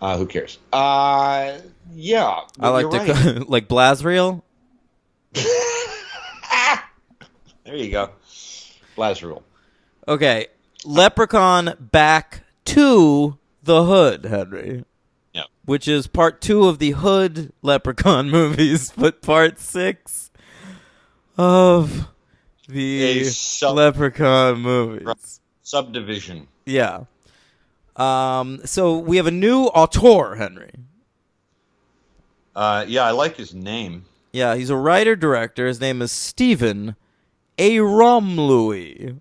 who cares? Yeah, I like you're to right. like Blasriel. There you go, Lazarus. Okay, Leprechaun back to the Hood, Henry. Yeah. Which is part 2 of the Hood Leprechaun movies, but part 6 of the Leprechaun movies. Subdivision. Yeah. So we have a new auteur, Henry. Yeah, I like his name. Yeah, he's a writer-director. His name is Stephen Aromlui.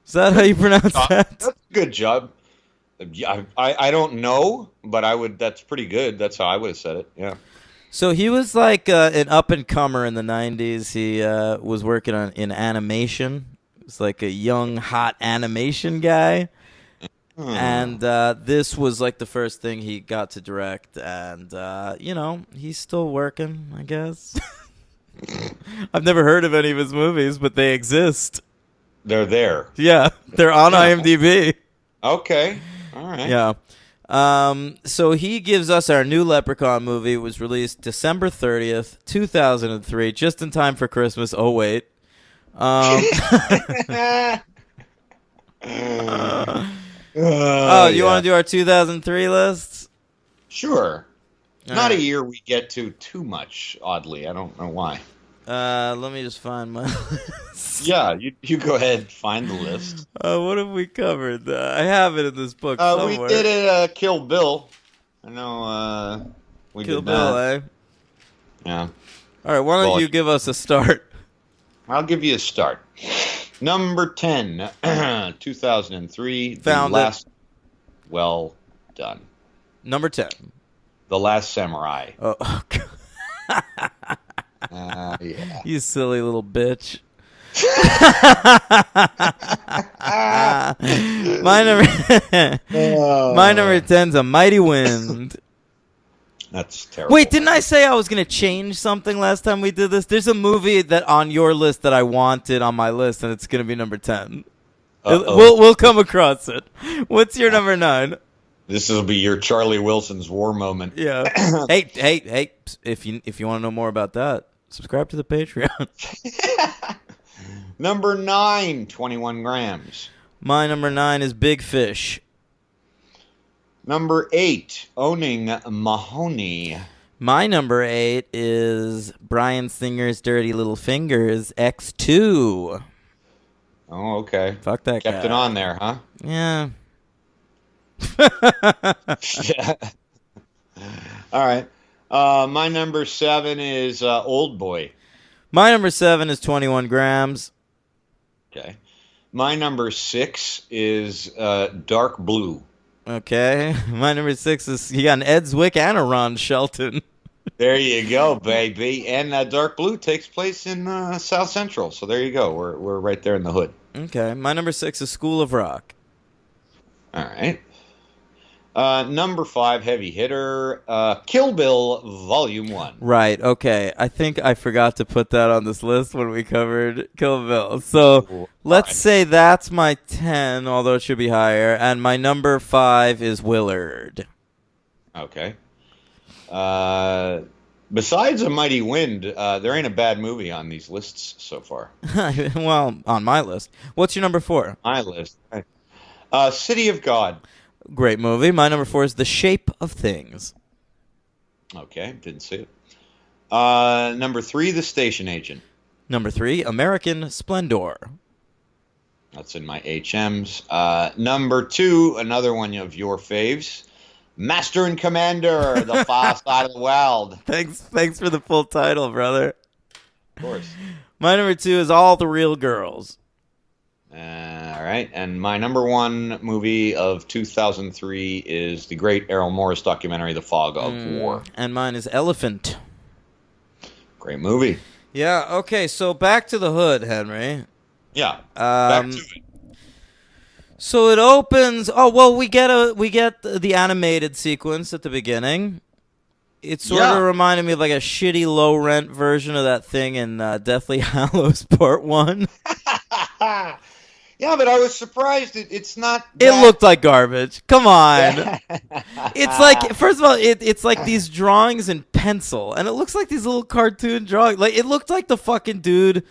Is that how you pronounce that? That's a good job. Yeah, I don't know, but I would. That's pretty good. That's how I would have said it. Yeah. So he was like an up and comer in the '90s. He was working in animation. He was like a young, hot animation guy. And this was like the first thing he got to direct, and he's still working, I guess. I've never heard of any of his movies, but they exist. They're there. Yeah, they're on IMDb. Okay. All right. Yeah. So he gives us our new Leprechaun movie. It was released December 30th, 2003, just in time for Christmas. Oh, wait. You want to do our 2003 lists? Sure. All Not right. a year we get to too much, oddly. I don't know why. Let me just find my list. Yeah, you go ahead, find the list. What have we covered? I have it in this book We somewhere. did it, Kill Bill. I know we Kill did Bill, that. eh? Yeah. All right, why don't Well, you give us a start? I'll give you a start. Number 10, 2003. Found the it. last, Well done. Number 10. The Last Samurai. Oh, God. Yeah. You silly little bitch. My number 10's A Mighty Wind. That's terrible. Wait, didn't I say I was going to change something last time we did this? There's a movie that on your list that I wanted on my list, and it's going to be number 10. Uh-oh. We'll come across it. What's your number 9? This will be your Charlie Wilson's war moment. Yeah. hey! If you want to know more about that, subscribe to the Patreon. Number 9, 21 grams. My number 9 is Big Fish. Number 8, Owning Mahoney. My number 8 is Bryan Singer's Dirty Little Fingers X2. Oh, okay. Fuck that guy. Kept it on there, huh? Yeah. All right. My number 7 is Old Boy. My number 7 is 21 grams. Okay. My number 6 is Dark Blue. Okay. My number 6 is you got an Ed Zwick and a Ron Shelton. There you go, baby. And Dark Blue takes place in South Central. So there you go. We're right there in the hood. Okay. My number 6 is School of Rock. All right. Number 5, heavy hitter, Kill Bill Volume 1. Right. Okay. I think I forgot to put that on this list when we covered Kill Bill. So let's say that's my 10, although it should be higher. And my number 5 is Willard. Okay. Besides A Mighty Wind, there ain't a bad movie on these lists so far. Well, on my list. What's your number 4? My list. City of God. Great movie. My number 4 is The Shape of Things. Okay, didn't see it. Number 3, The Station Agent. Number 3, American Splendor. That's in my HMs. Number 2, another one of your faves, Master and Commander, The Far Side of the World. Thanks for the full title, brother. Of course. My number 2 is All the Real Girls. All right, and my number 1 movie of 2003 is the great Errol Morris documentary, The Fog of War. And mine is Elephant. Great movie. Yeah, okay, so back to the hood, Henry. Yeah, back to it. So it opens. Oh well, we get the animated sequence at the beginning. It sort of reminded me of like a shitty low rent version of that thing in Deathly Hallows Part 1. Yeah, but I was surprised. It's not. It looked like garbage. Come on. It's like, first of all, it's like these drawings in pencil, and it looks like these little cartoon drawings. Like it looked like the fucking dude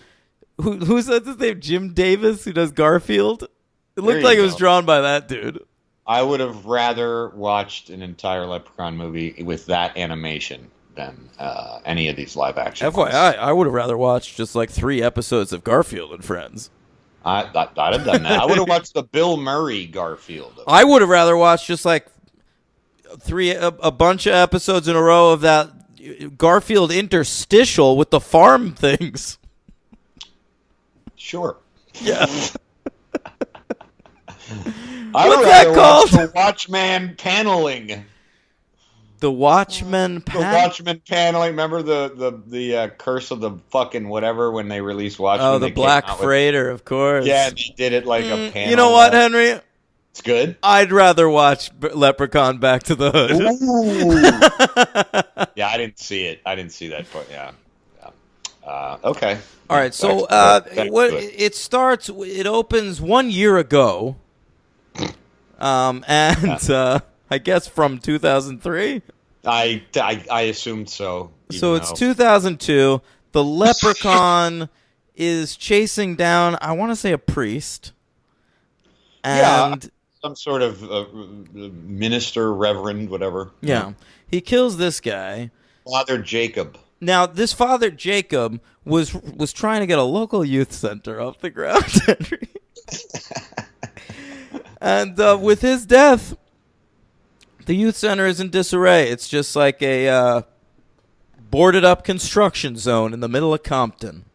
who's his name, Jim Davis, who does Garfield. It looked like it was drawn by that dude. I would have rather watched an entire Leprechaun movie with that animation than any of these live action. FYI, I would have rather watched just like 3 episodes of Garfield and Friends. I'd have done that. I would have watched the Bill Murray Garfield. I would have rather watched just like a bunch of episodes in a row of that Garfield interstitial with the farm things. Sure. Yeah. I would What's that rather called? watch the Watchman paneling. The Watchmen The Watchmen paneling. Remember the Curse of the fucking whatever when they released Watchmen? Oh, the they came Black out with- Freighter, of course. Yeah, and they did it like a panel. You know what, Henry? It's good. I'd rather watch Leprechaun Back to the Hood. Ooh. Yeah, I didn't see it. I didn't see that part. Yeah. Okay. All right, so it starts. It opens 1 year ago, and I guess from 2003. I assumed so. So it's 2002. The Leprechaun is chasing down, I want to say, a priest, and some sort of minister, reverend, whatever. Yeah, he kills this guy, Father Jacob. Now, this Father Jacob was trying to get a local youth center off the ground, Henry. And with his death, the youth center is in disarray. It's just like a boarded-up construction zone in the middle of Compton.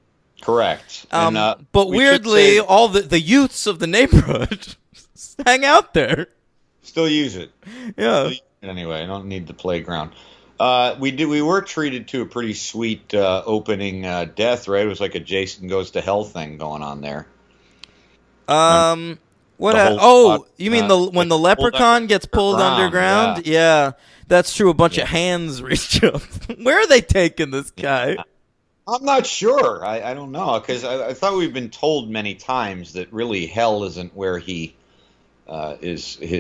Correct. But weirdly, all the youths of the neighborhood hang out there. Still use it. Yeah. Anyway, I don't need the playground. We were treated to a pretty sweet opening death, right? It was like a Jason Goes to Hell thing going on there. You mean when the leprechaun gets pulled underground? Yeah, that's true. A bunch of hands reach up. Where are they taking this guy? I'm not sure. I don't know, because I thought we've been told many times that really hell isn't where he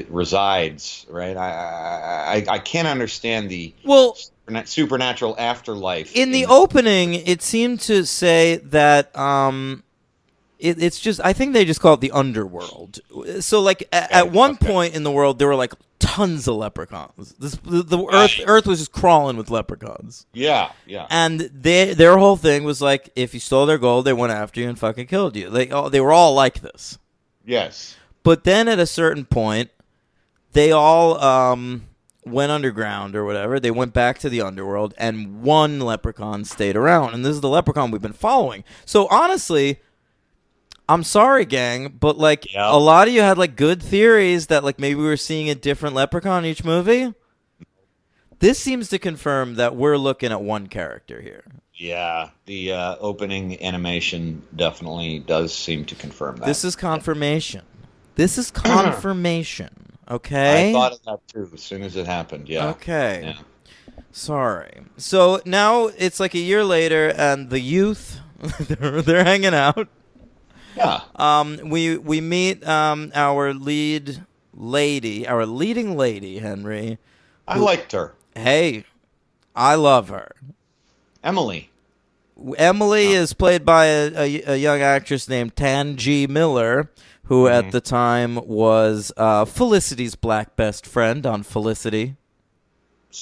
resides, right? I can't understand the supernatural afterlife. In the opening, it seemed to say that it's just, I think they just call it the underworld. So like at one point in the world, there were like tons of leprechauns. The earth was just crawling with leprechauns. Yeah. And their whole thing was like, if you stole their gold, they went after you and fucking killed you. They were all like this. Yes. But then at a certain point, they all went underground or whatever. They went back to the underworld, and one leprechaun stayed around. And this is the leprechaun we've been following. So honestly, I'm sorry, gang, but like a lot of you had like good theories that like maybe we were seeing a different leprechaun in each movie. This seems to confirm that we're looking at one character here. Yeah, the opening animation definitely does seem to confirm that. This is confirmation. This is confirmation, okay? I thought of that, too, as soon as it happened, yeah. Okay. Yeah. Sorry. So now it's like a year later, and the youth, they're hanging out. Yeah. We meet our leading lady, Henry. I liked her. Hey, I love her. Emily is played by a young actress named Tangi Miller, who at the time was Felicity's black best friend on Felicity.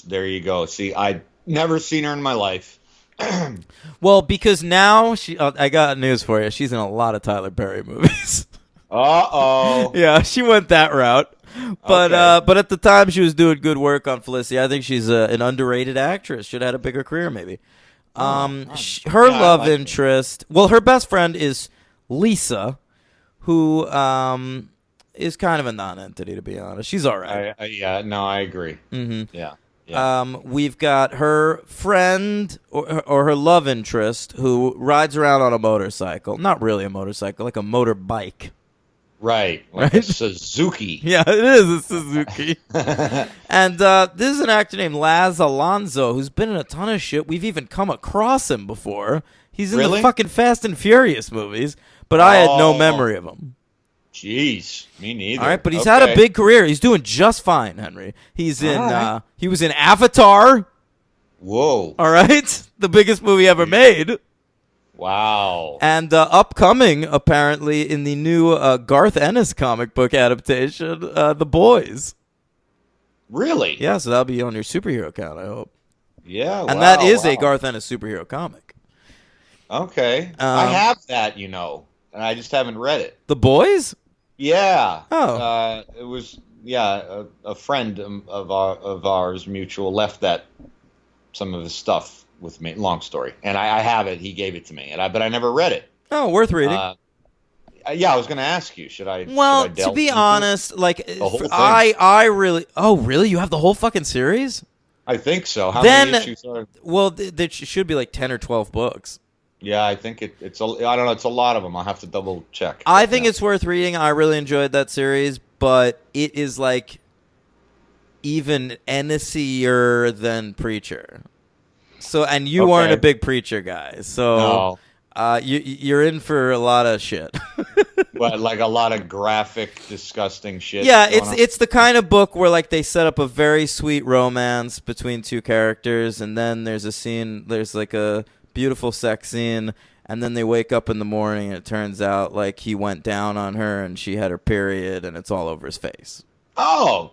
There you go. See, I'd never seen her in my life. Well, because now I got news for you. She's in a lot of Tyler Perry movies. Uh-oh. Yeah, she went that route. But but at the time, she was doing good work on Felicity. I think she's an underrated actress. Should have had a bigger career, maybe. Her love interest. Well, her best friend is Lisa, who is kind of a non-entity, to be honest. She's all right. I agree. Mm-hmm. Yeah. We've got her friend or her love interest who rides around on a motorcycle. Not really a motorcycle, like a motorbike. Right. Like a Suzuki. Yeah, it is a Suzuki. And this is an actor named Laz Alonso who's been in a ton of shit. We've even come across him before. He's in the fucking Fast and Furious movies, but I had no memory of him. Jeez, me neither. All right, but he's had a big career. He's doing just fine, Henry. He's in. He was in Avatar. Whoa! All right, the biggest movie ever made. Wow! And upcoming, apparently, in the new Garth Ennis comic book adaptation, The Boys. Really? Yeah, so that'll be on your superhero account, I hope. Yeah, and that is a Garth Ennis superhero comic. Okay, I have that, and I just haven't read it. The Boys? Yeah. Oh. It was a friend of ours, mutual, left some of his stuff with me. Long story, and I have it. He gave it to me, but I never read it. Oh, worth reading. Yeah, I was going to ask you. Should I? Well, to be honest, like I really. Oh, really? You have the whole fucking series? I think so. How Then, many issues are? well, there should be like 10 or 12 books. Yeah, I think it's I don't know. It's a lot of them. I'll have to double check. I think it's worth reading. I really enjoyed that series, but it is like even Ennisier than Preacher. So, and you aren't a big Preacher guy, so you're in for a lot of shit. But like a lot of graphic, disgusting shit. Yeah, it's the kind of book where like they set up a very sweet romance between two characters, and then there's like a beautiful sex scene, and then they wake up in the morning and it turns out like he went down on her and she had her period and it's all over his face. Oh.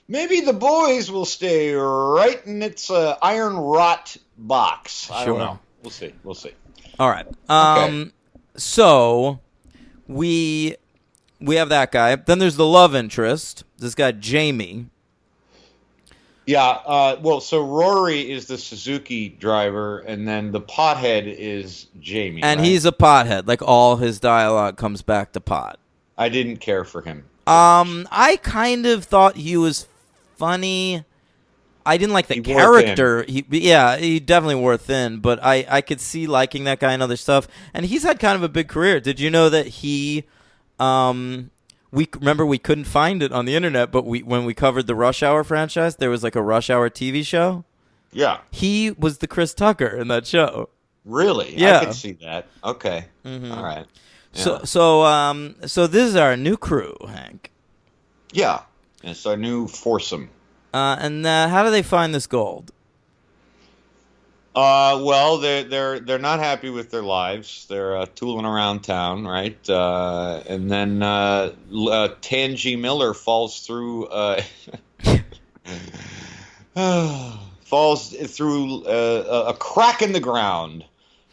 Maybe the boys will stay right in its iron rot box. I don't know. We'll see. All right. So we have that guy. Then there's the love interest. This guy Jamie. Yeah, well, so Rory is the Suzuki driver, and then the pothead is Jamie. And right? he's a pothead. Like, all his dialogue comes back to pot. I didn't care for him. I kind of thought he was funny. I didn't like the character. He definitely wore thin, but I could see liking that guy and other stuff. And he's had kind of a big career. Did you know that he... we couldn't find it on the internet, but when we covered the Rush Hour franchise, there was like a Rush Hour TV show. Yeah. He was the Chris Tucker in that show. Really? Yeah. I could see that. Okay. Mm-hmm. All right. Yeah. So this is our new crew, Hank. Yeah. It's our new foursome. And how do they find this gold? Well, they're not happy with their lives. They're tooling around town, right? And then Tangi Miller falls through a crack in the ground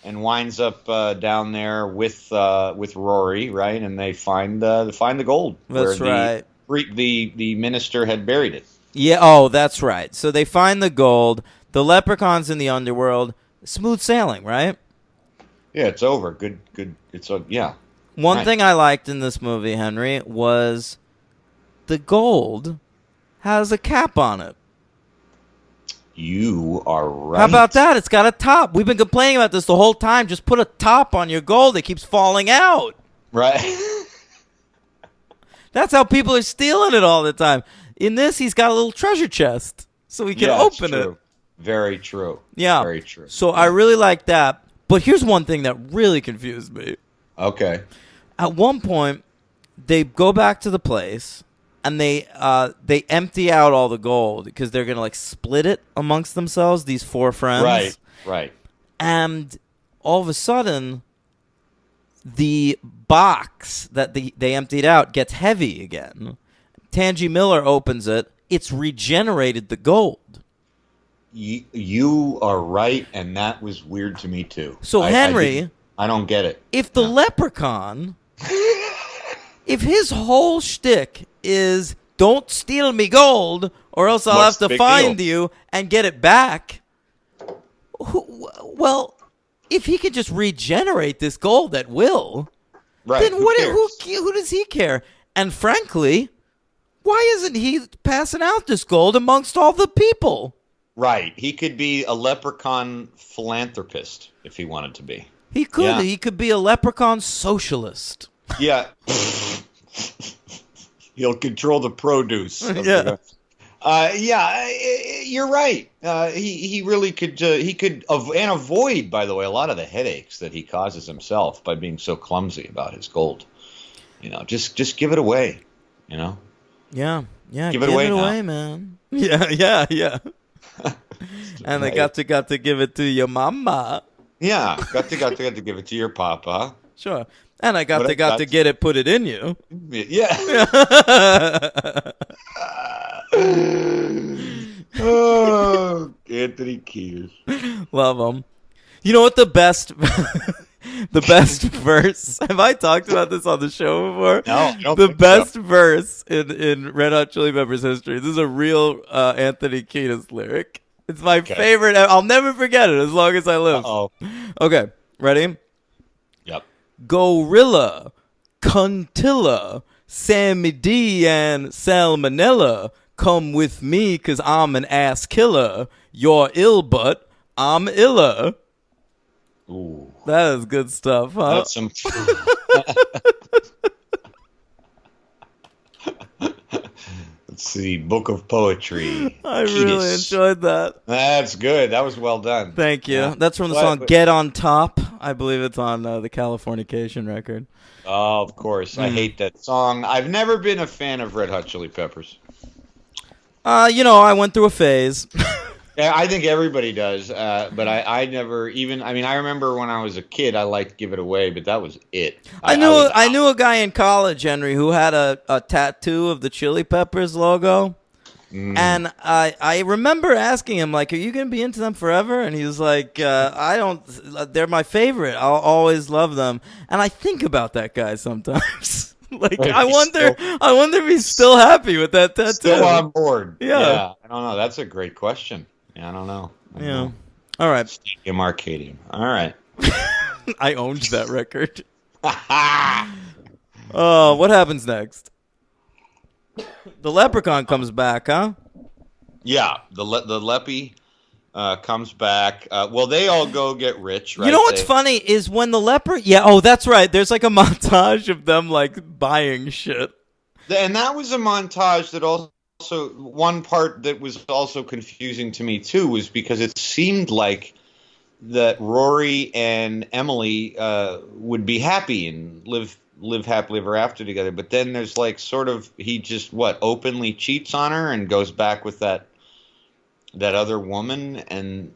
and winds up down there with Rory, right? And they find the gold. That's right. The minister had buried it. Yeah. Oh, that's right. So they find the gold. The leprechauns in the underworld. Smooth sailing, right? Yeah, it's over. Good. It's yeah. One thing I liked in this movie, Henry, was the gold has a cap on it. You are right. How about that? It's got a top. We've been complaining about this the whole time. Just put a top on your gold. It keeps falling out. Right. That's how people are stealing it all the time. In this, he's got a little treasure chest, so he can open it. Very true. Yeah. Very true. So I really like that. But here's one thing that really confused me. Okay. At one point, they go back to the place, and they empty out all the gold because they're gonna like split it amongst themselves. These four friends. Right. And all of a sudden, the box that they emptied out gets heavy again. Tangi Miller opens it. It's regenerated the gold. You are right, and that was weird to me too. So Henry, I don't get it. If the leprechaun, if his whole shtick is don't steal me gold, or else I'll have to find you and get it back. Well, if he could just regenerate this gold at will, right? Then who does he care? And frankly, why isn't he passing out this gold amongst all the people? Right. He could be a leprechaun philanthropist if he wanted to be. He could. Yeah. He could be a leprechaun socialist. Yeah. He'll control the produce. Yeah. You're right. He really could. He could avoid, by the way, a lot of the headaches that he causes himself by being so clumsy about his gold. Just give it away. Yeah. Give it away, man. Yeah. And they got to give it to your mama. Yeah, got to give it to your papa. Sure. And I got to get it, put it in you. Yeah. Oh, Anthony Kiedis. Love him. You know what the best verse? Have I talked about this on the show before? No, I don't the think best so. verse in Red Hot Chili Peppers history. This is a real Anthony Kiedis lyric. It's my favorite. I'll never forget it as long as I live. Uh-oh. Okay, ready? Yep. Gorilla, Cuntilla, Sammy D and Salmonella, come with me 'cause I'm an ass killer. You're ill, but I'm iller. Ooh, That is good stuff, huh? that's some. Let's see, Book of Poetry. I really Ketis. enjoyed that. That's good. That was well done. Thank you. Yeah. That's from the What- song "Get on Top." I believe it's on the Californication record. Oh, of course. I hate that song. I've never been a fan of Red Hot Chili Peppers. I went through a phase. Yeah, I think everybody does. But I never even. I mean, I remember when I was a kid, I liked "Give It Away," but that was it. I knew a guy in college, Henry, who had a tattoo of the Chili Peppers logo. And I remember asking him, like, are you going to be into them forever? And he was like, I don't, they're my favorite. I'll always love them. And I think about that guy sometimes. Like, I wonder if he's still happy with that tattoo. Still on board. Yeah. I don't know. That's a great question. Yeah, I don't know. Yeah. All right. Stadium Arcadium. All right. I owned that record. Oh, what happens next? The Leprechaun comes back, huh? Yeah, the Leppy comes back. Well, they all go get rich, right? You know what's funny is when the leper... Yeah, oh, that's right. There's like a montage of them like buying shit. And that was a montage that also... one part that was also confusing to me, too, was because it seemed like that Rory and Emily would be happy and live happily ever after together. But then there's like sort of... He just, openly cheats on her and goes back with that other woman, and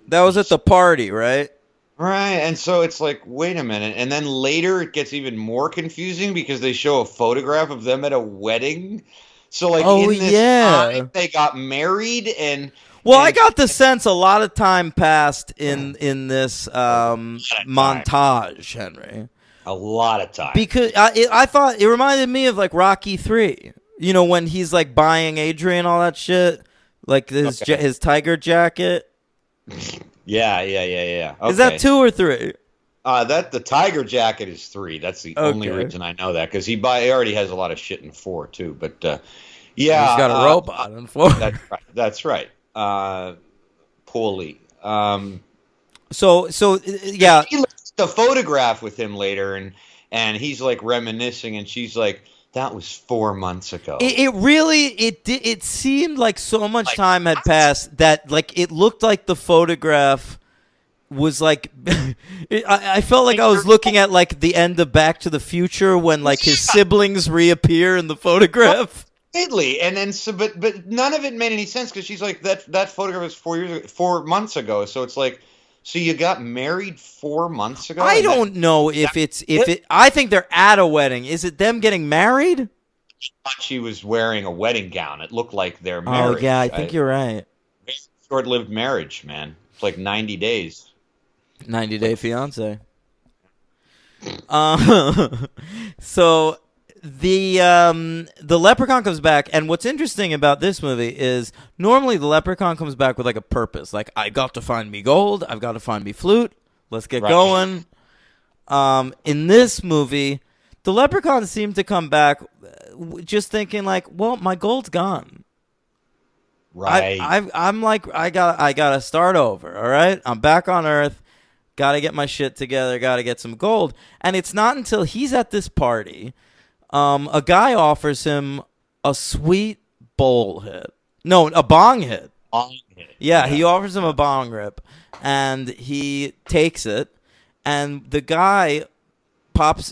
That was at the party, right? right, and so it's like, wait a minute, and then later it gets even more confusing because they show a photograph of them at a wedding. So like, Oh, in this yeah. time, they got married, and Well, I got the sense a lot of time passed in this montage, Henry. a lot of time. Because I thought it reminded me of like Rocky 3. You know, when he's like buying Adrian all that shit, like his tiger jacket. Yeah. Okay. Is that 2 or 3? That the tiger jacket is 3. That's the only Okay. reason I know that, because he already has a lot of shit in 4 too. But yeah, He's got a robot in 4. That's right. Paulie. So yeah. She looks at the photograph with him later, and he's like reminiscing, and she's like, "That was 4 months ago." It seemed like so much time had passed that like it looked like the photograph was like I felt like I was looking at like the end of Back to the Future when like his siblings reappear in the photograph. Completely. And then but none of it made any sense, because she's like, that photograph was 4 months ago. So it's like, so you got married 4 months ago? I don't know if I think they're at a wedding. Is it them getting married? Thought she was wearing a wedding gown. It looked like their marriage. Oh yeah, I think you're right. Short-lived marriage, man. It's like 90 days. 90 Day Fiance. So the Leprechaun comes back, and what's interesting about this movie is normally the Leprechaun comes back with like a purpose. Like, I got to find me gold, I've got to find me flute. Let's get going. In this movie, the Leprechaun seemed to come back just thinking like, well, my gold's gone. Right. I'm like, I gotta start over. All right, I'm back on Earth. Got to get my shit together. Got to get some gold. And it's not until he's at this party, a guy offers him a sweet bowl hit. No, a bong hit. Bong hit. Yeah, he offers him a bong rip, and he takes it. And the guy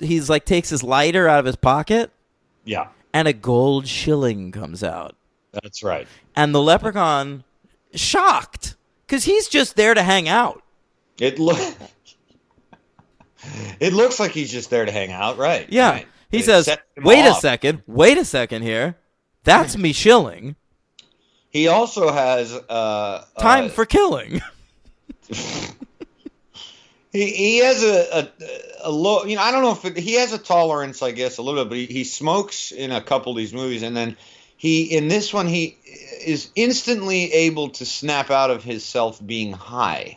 he's like, takes his lighter out of his pocket. Yeah. And a gold shilling comes out. That's right. And the Leprechaun, shocked, because he's just there to hang out. It looks like he's just there to hang out, right? Yeah. Right. He It says, sets him wait a off. second here. That's me shilling. He also has Time for killing. he has a low, I don't know if he has a tolerance, I guess, a little bit, but he smokes in a couple of these movies, and then in this one he is instantly able to snap out of his self being high.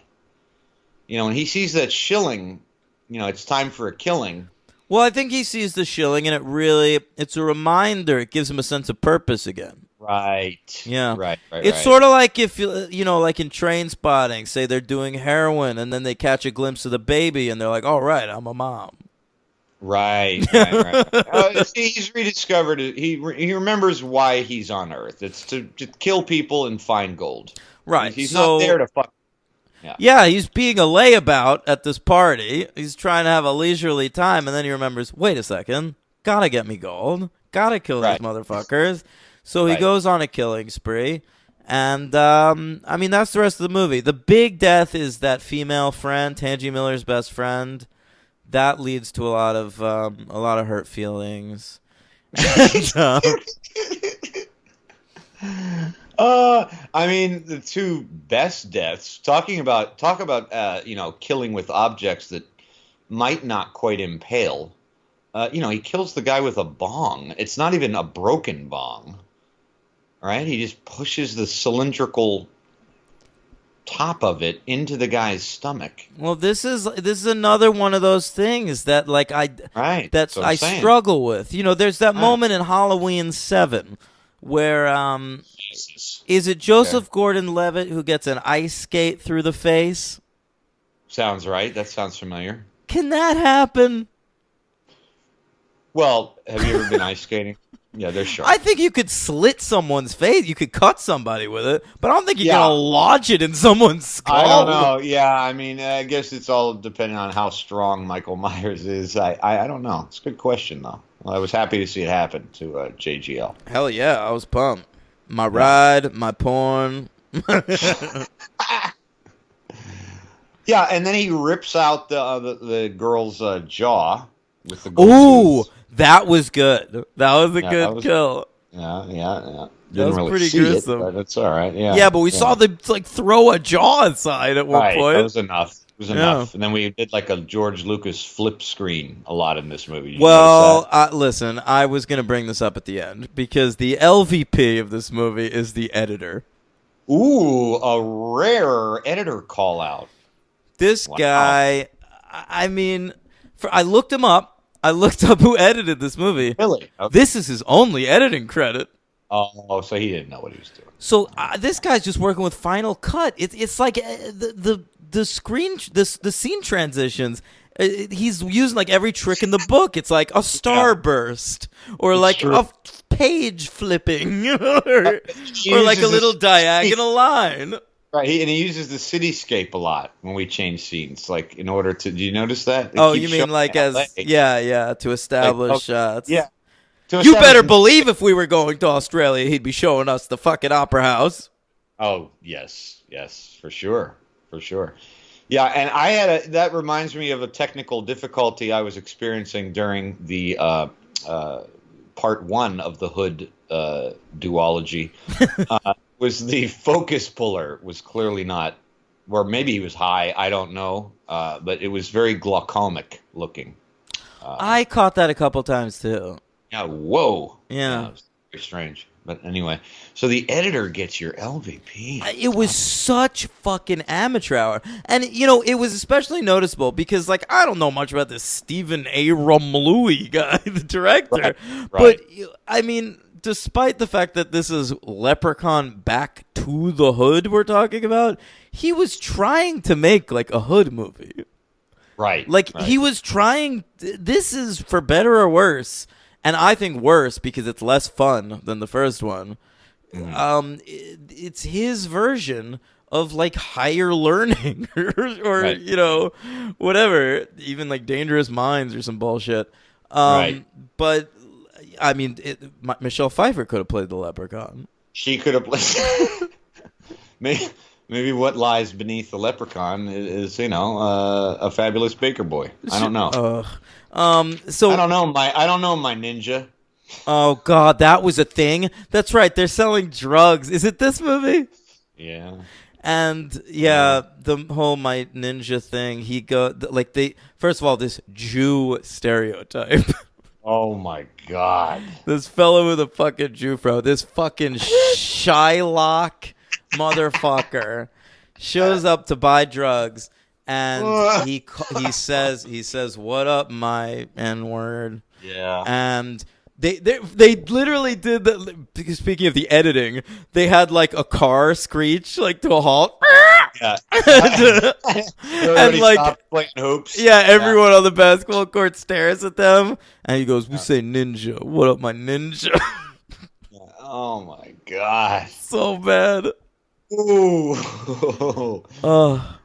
When he sees that shilling, it's time for a killing. Well, I think he sees the shilling, and it's a reminder. It gives him a sense of purpose again. Right. Yeah. Right. Right. It's right. sort of like if, like in Train Spotting, say they're doing heroin and then they catch a glimpse of the baby and they're like, all right, I'm a mom. Right. Right. Right. See, he's rediscovered it. He remembers why he's on Earth. It's to kill people and find gold. Right. He's So, not there to fuck. Yeah. yeah, he's being a layabout at this party. He's trying to have a leisurely time, and then he remembers, wait a second, gotta get me gold. Gotta kill these motherfuckers. So he goes on a killing spree. And, I mean, that's the rest of the movie. The big death is that female friend, Tangi Miller's best friend. That leads to a lot of hurt feelings. And, I mean, the two best deaths. Talk about killing with objects that might not quite impale. He kills the guy with a bong. It's not even a broken bong, right? He just pushes the cylindrical top of it into the guy's stomach. Well, this is another one of those things that I struggle with. There's that moment in Halloween 7 where Jesus. Is it Joseph Gordon-Levitt who gets an ice skate through the face? Sounds right. That sounds familiar. Can that happen? Well, have you ever been ice skating? Yeah, they're sharp. I think you could slit someone's face. You could cut somebody with it, but I don't think you're gonna lodge it in someone's skull. I don't know. Yeah, I mean, I guess it's all depending on how strong Michael Myers is. I don't know. It's a good question, though. Well, I was happy to see it happen to JGL. Hell yeah, I was pumped. My ride, my porn. Yeah, and then he rips out the girl's jaw with the gold tooth. That was good. That was a good kill. Yeah. That was really pretty gruesome. But it's all right. Yeah. Yeah, but we saw them throw a jaw inside at one point. That was enough. It was enough. And then we did like a George Lucas flip screen a lot in this movie. Well, listen, I was going to bring this up at the end because the LVP of this movie is the editor. Ooh, a rare editor call out. This guy, I mean, I looked him up. I looked up who edited this movie. Really? Okay. This is his only editing credit. Oh, so he didn't know what he was doing. So this guy's just working with Final Cut. It's like the scene transitions. He's using like every trick in the book. It's like a starburst or like a page flipping or like a little diagonal line. Right, and he uses the cityscape a lot when we change scenes, like in order to. Do you notice that? You mean like as to establish shots? Yeah. You better believe if we were going to Australia, he'd be showing us the fucking opera house. Oh yes, for sure. Yeah, and that reminds me of a technical difficulty I was experiencing during the part 1 of the Hood duology. Was the focus puller was clearly not, or maybe he was high, I don't know, but it was very glaucomic looking. I caught that a couple times too. Yeah, whoa. Yeah. It was very strange. But anyway, so the editor gets your LVP. It was such fucking amateur hour. And, it was especially noticeable because, like, I don't know much about this Stephen A. Rumlui guy, the director. Right. But, I mean, despite the fact that this is Leprechaun Back to the Hood we're talking about, he was trying to make, like, a Hood movie. Right. He was trying. This is for better or worse. And I think worse because it's less fun than the first one. Mm. It's his version of like Higher Learning or whatever, even like Dangerous Minds or some bullshit. But I mean, Michelle Pfeiffer could have played the Leprechaun. She could have played. Maybe what lies beneath the Leprechaun is a fabulous baker boy. I don't know. So I don't know my ninja. Oh God, that was a thing. That's right. They're selling drugs. Is it this movie? Yeah. And the whole my ninja thing. First of all, this Jew stereotype. Oh my God. This fellow with a fucking Jew fro. This fucking Shylock motherfucker shows up to buy drugs. And he says, "What up, my N-word?" Yeah. And They literally did that. Speaking of the editing, they had like a car screech like to a halt. Yeah. And Everybody like, stopped playing hoops. yeah, everyone on the basketball court stares at them, and he goes, "We say ninja. What up, my ninja?" Oh my god. So bad. Ooh. Oh,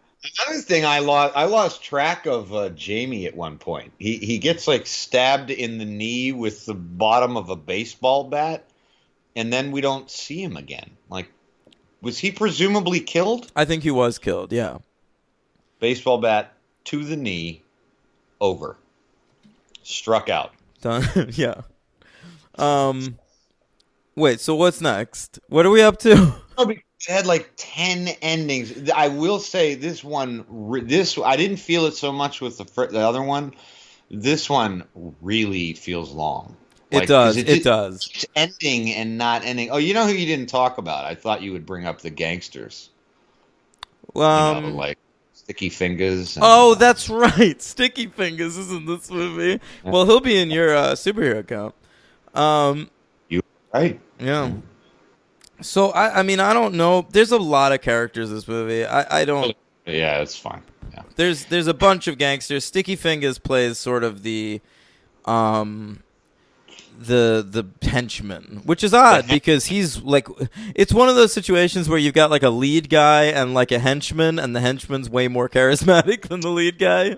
Another thing, I lost track of Jamie at one point. He gets like stabbed in the knee with the bottom of a baseball bat, and then we don't see him again. Like, was he presumably killed? I think he was killed. Yeah. Baseball bat to the knee, over, struck out. Done. Yeah. Wait. So what's next? What are we up to? Oh, because it had like 10 endings. I will say this one, I didn't feel it so much with the other one. This one really feels long. It does. It does. It's ending and not ending. Oh, you know who you didn't talk about? I thought you would bring up the gangsters. Like Sticky Fingers. Oh, that's right. Sticky Fingers is in this movie. Yeah. Well, he'll be in your superhero account. You right? Yeah. So I mean, I don't know. There's a lot of characters in this movie. I don't. Yeah, it's fine. Yeah. There's a bunch of gangsters. Sticky Fingers plays sort of the henchman, which is odd because he's like, it's one of those situations where you've got like a lead guy and like a henchman, and the henchman's way more charismatic than the lead guy.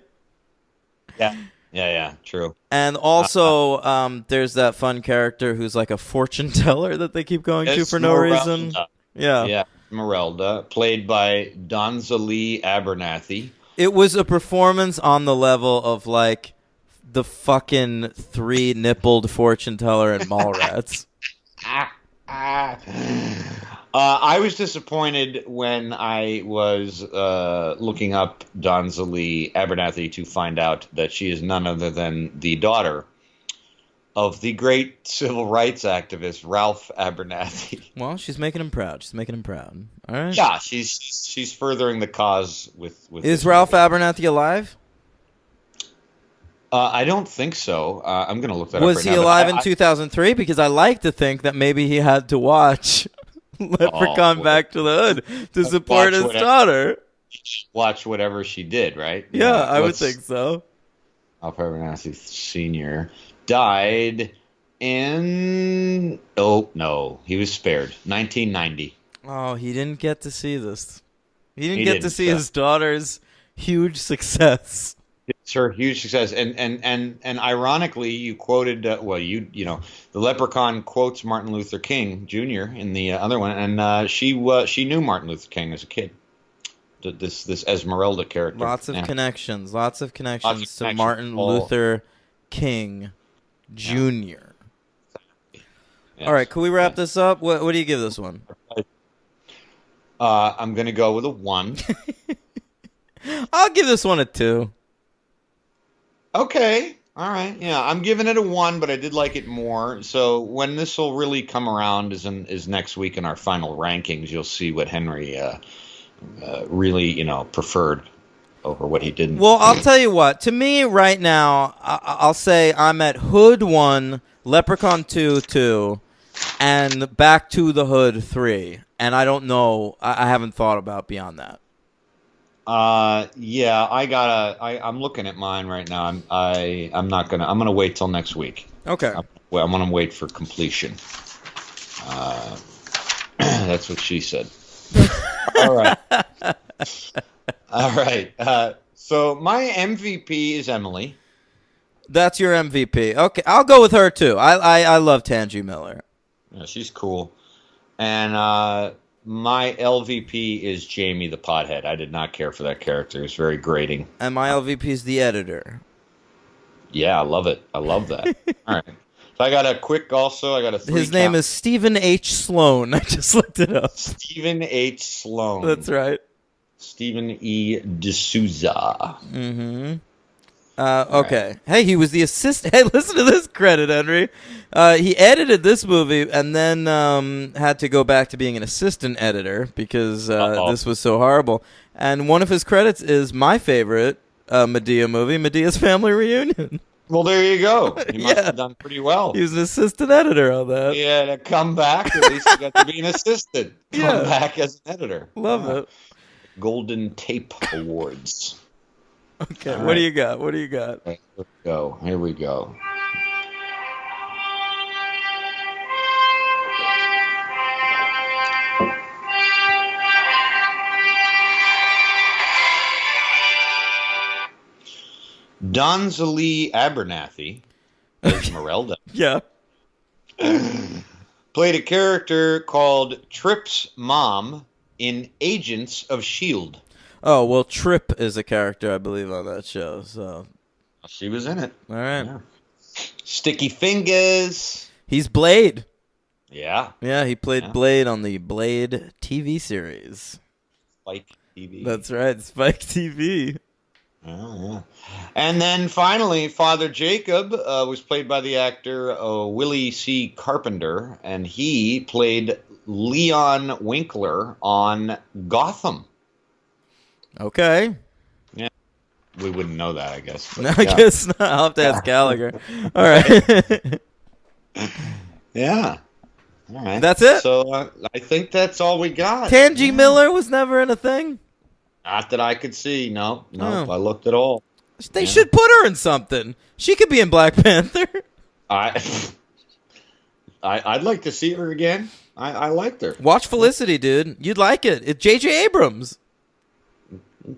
Yeah, true. And also, there's that fun character who's like a fortune teller that they keep going to for no reason. Yeah, Esmeralda, played by Donzalee Abernathy. It was a performance on the level of like the fucking 3-nippled fortune teller in Mallrats. I was disappointed when I was looking up Donzalee Abernathy to find out that she is none other than the daughter of the great civil rights activist Ralph Abernathy. Well, she's making him proud. All right. Yeah, she's furthering the cause with Is Ralph Abernathy alive? I don't think so. I'm going to look that up. Was he alive in 2003? Because I like to think that maybe he had to watch Leprechaun Back to the Hood to support his daughter. Watch whatever she did, right? Yeah, I would think so. Ralph Abernathy Sr. died in... Oh, no. He was spared. 1990. Oh, he didn't get to see this. He didn't get to see his daughter's huge success. It's her huge success, and ironically, you quoted the Leprechaun quotes Martin Luther King Jr. in the other one, and she knew Martin Luther King as a kid. This Esmeralda character. Lots of connections to Martin Luther King Jr. Yes. All right, can we wrap this up? What do you give this one? I'm gonna go with a 1. I'll give this one a 2. Okay. All right. Yeah, I'm giving it a 1, but I did like it more. So when this will really come around is next week in our final rankings. You'll see what Henry really preferred over what he didn't. Well, I'll tell you what. To me, right now, I'll say I'm at Hood 1, Leprechaun 2, and Back to the Hood 3. And I don't know. I haven't thought about beyond that. Yeah, I'm looking at mine right now. I'm gonna wait till next week. Okay. I'm gonna wait for completion. That's what she said. All right. All right. So my MVP is Emily. That's your MVP. Okay, I'll go with her too. I love Tangi Miller. Yeah, she's cool. And my LVP is Jamie the Pothead. I did not care for that character. It was very grating. And my LVP is the editor. Yeah, I love it. I love that. All right. So I got a quick also. I got a 3 His name is Stephen H. Sloan. I just looked it up. Stephen H. Sloan. That's right. Stephen E. D'Souza. Mm-hmm. Okay. Right. Hey, he was the assistant. Hey, listen to this credit, Henry. He edited this movie and then had to go back to being an assistant editor because this was so horrible. And one of his credits is my favorite Medea movie, Medea's Family Reunion. Well, there you go. He must Yeah. have done pretty well. He was an assistant editor on that. Yeah, to come back, at least he got to be an assistant. Come Yeah. back as an editor. Love Yeah. it. Golden Tape Awards. Okay, All what do right. you got? What do you got? Let's go. Here we go. Donzalee Abernathy as Merelda Yeah. played a character called Trip's mom in Agents of S.H.I.E.L.D. Oh, well, Trip is a character, I believe, on that show. So, She was in it. all right. Yeah. Sticky Fingers. He's Blade. Yeah. Yeah, he played Yeah. Blade on the Blade TV series. Spike TV. That's right, Spike TV. Oh, yeah. And then finally, Father Jacob was played by the actor Willie C. Carpenter, and he played Leon Winkler on Gotham. Okay. We wouldn't know that, I guess. but No, I yeah. guess not. I'll have to ask Gallagher. All right. Yeah. All right. That's it? So I think that's all we got. Tangi Yeah. Miller was never in a thing? Not that I could see. No. Oh. I looked at all. They Yeah. should put her in something. She could be in Black Panther. I'd like to see her again. I liked her. Watch Felicity, dude. You'd like it. It's J.J. Abrams.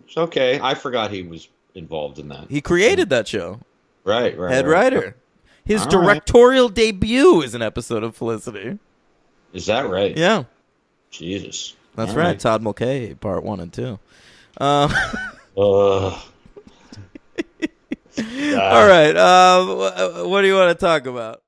It's okay. I forgot he was involved in that. He created that show. Right. Head writer. His All right. directorial debut is an episode of Felicity. Is that right? Yeah, Jesus. that's All right. Todd Mulcahy, part 1 and 2. All right. What do you want to talk about?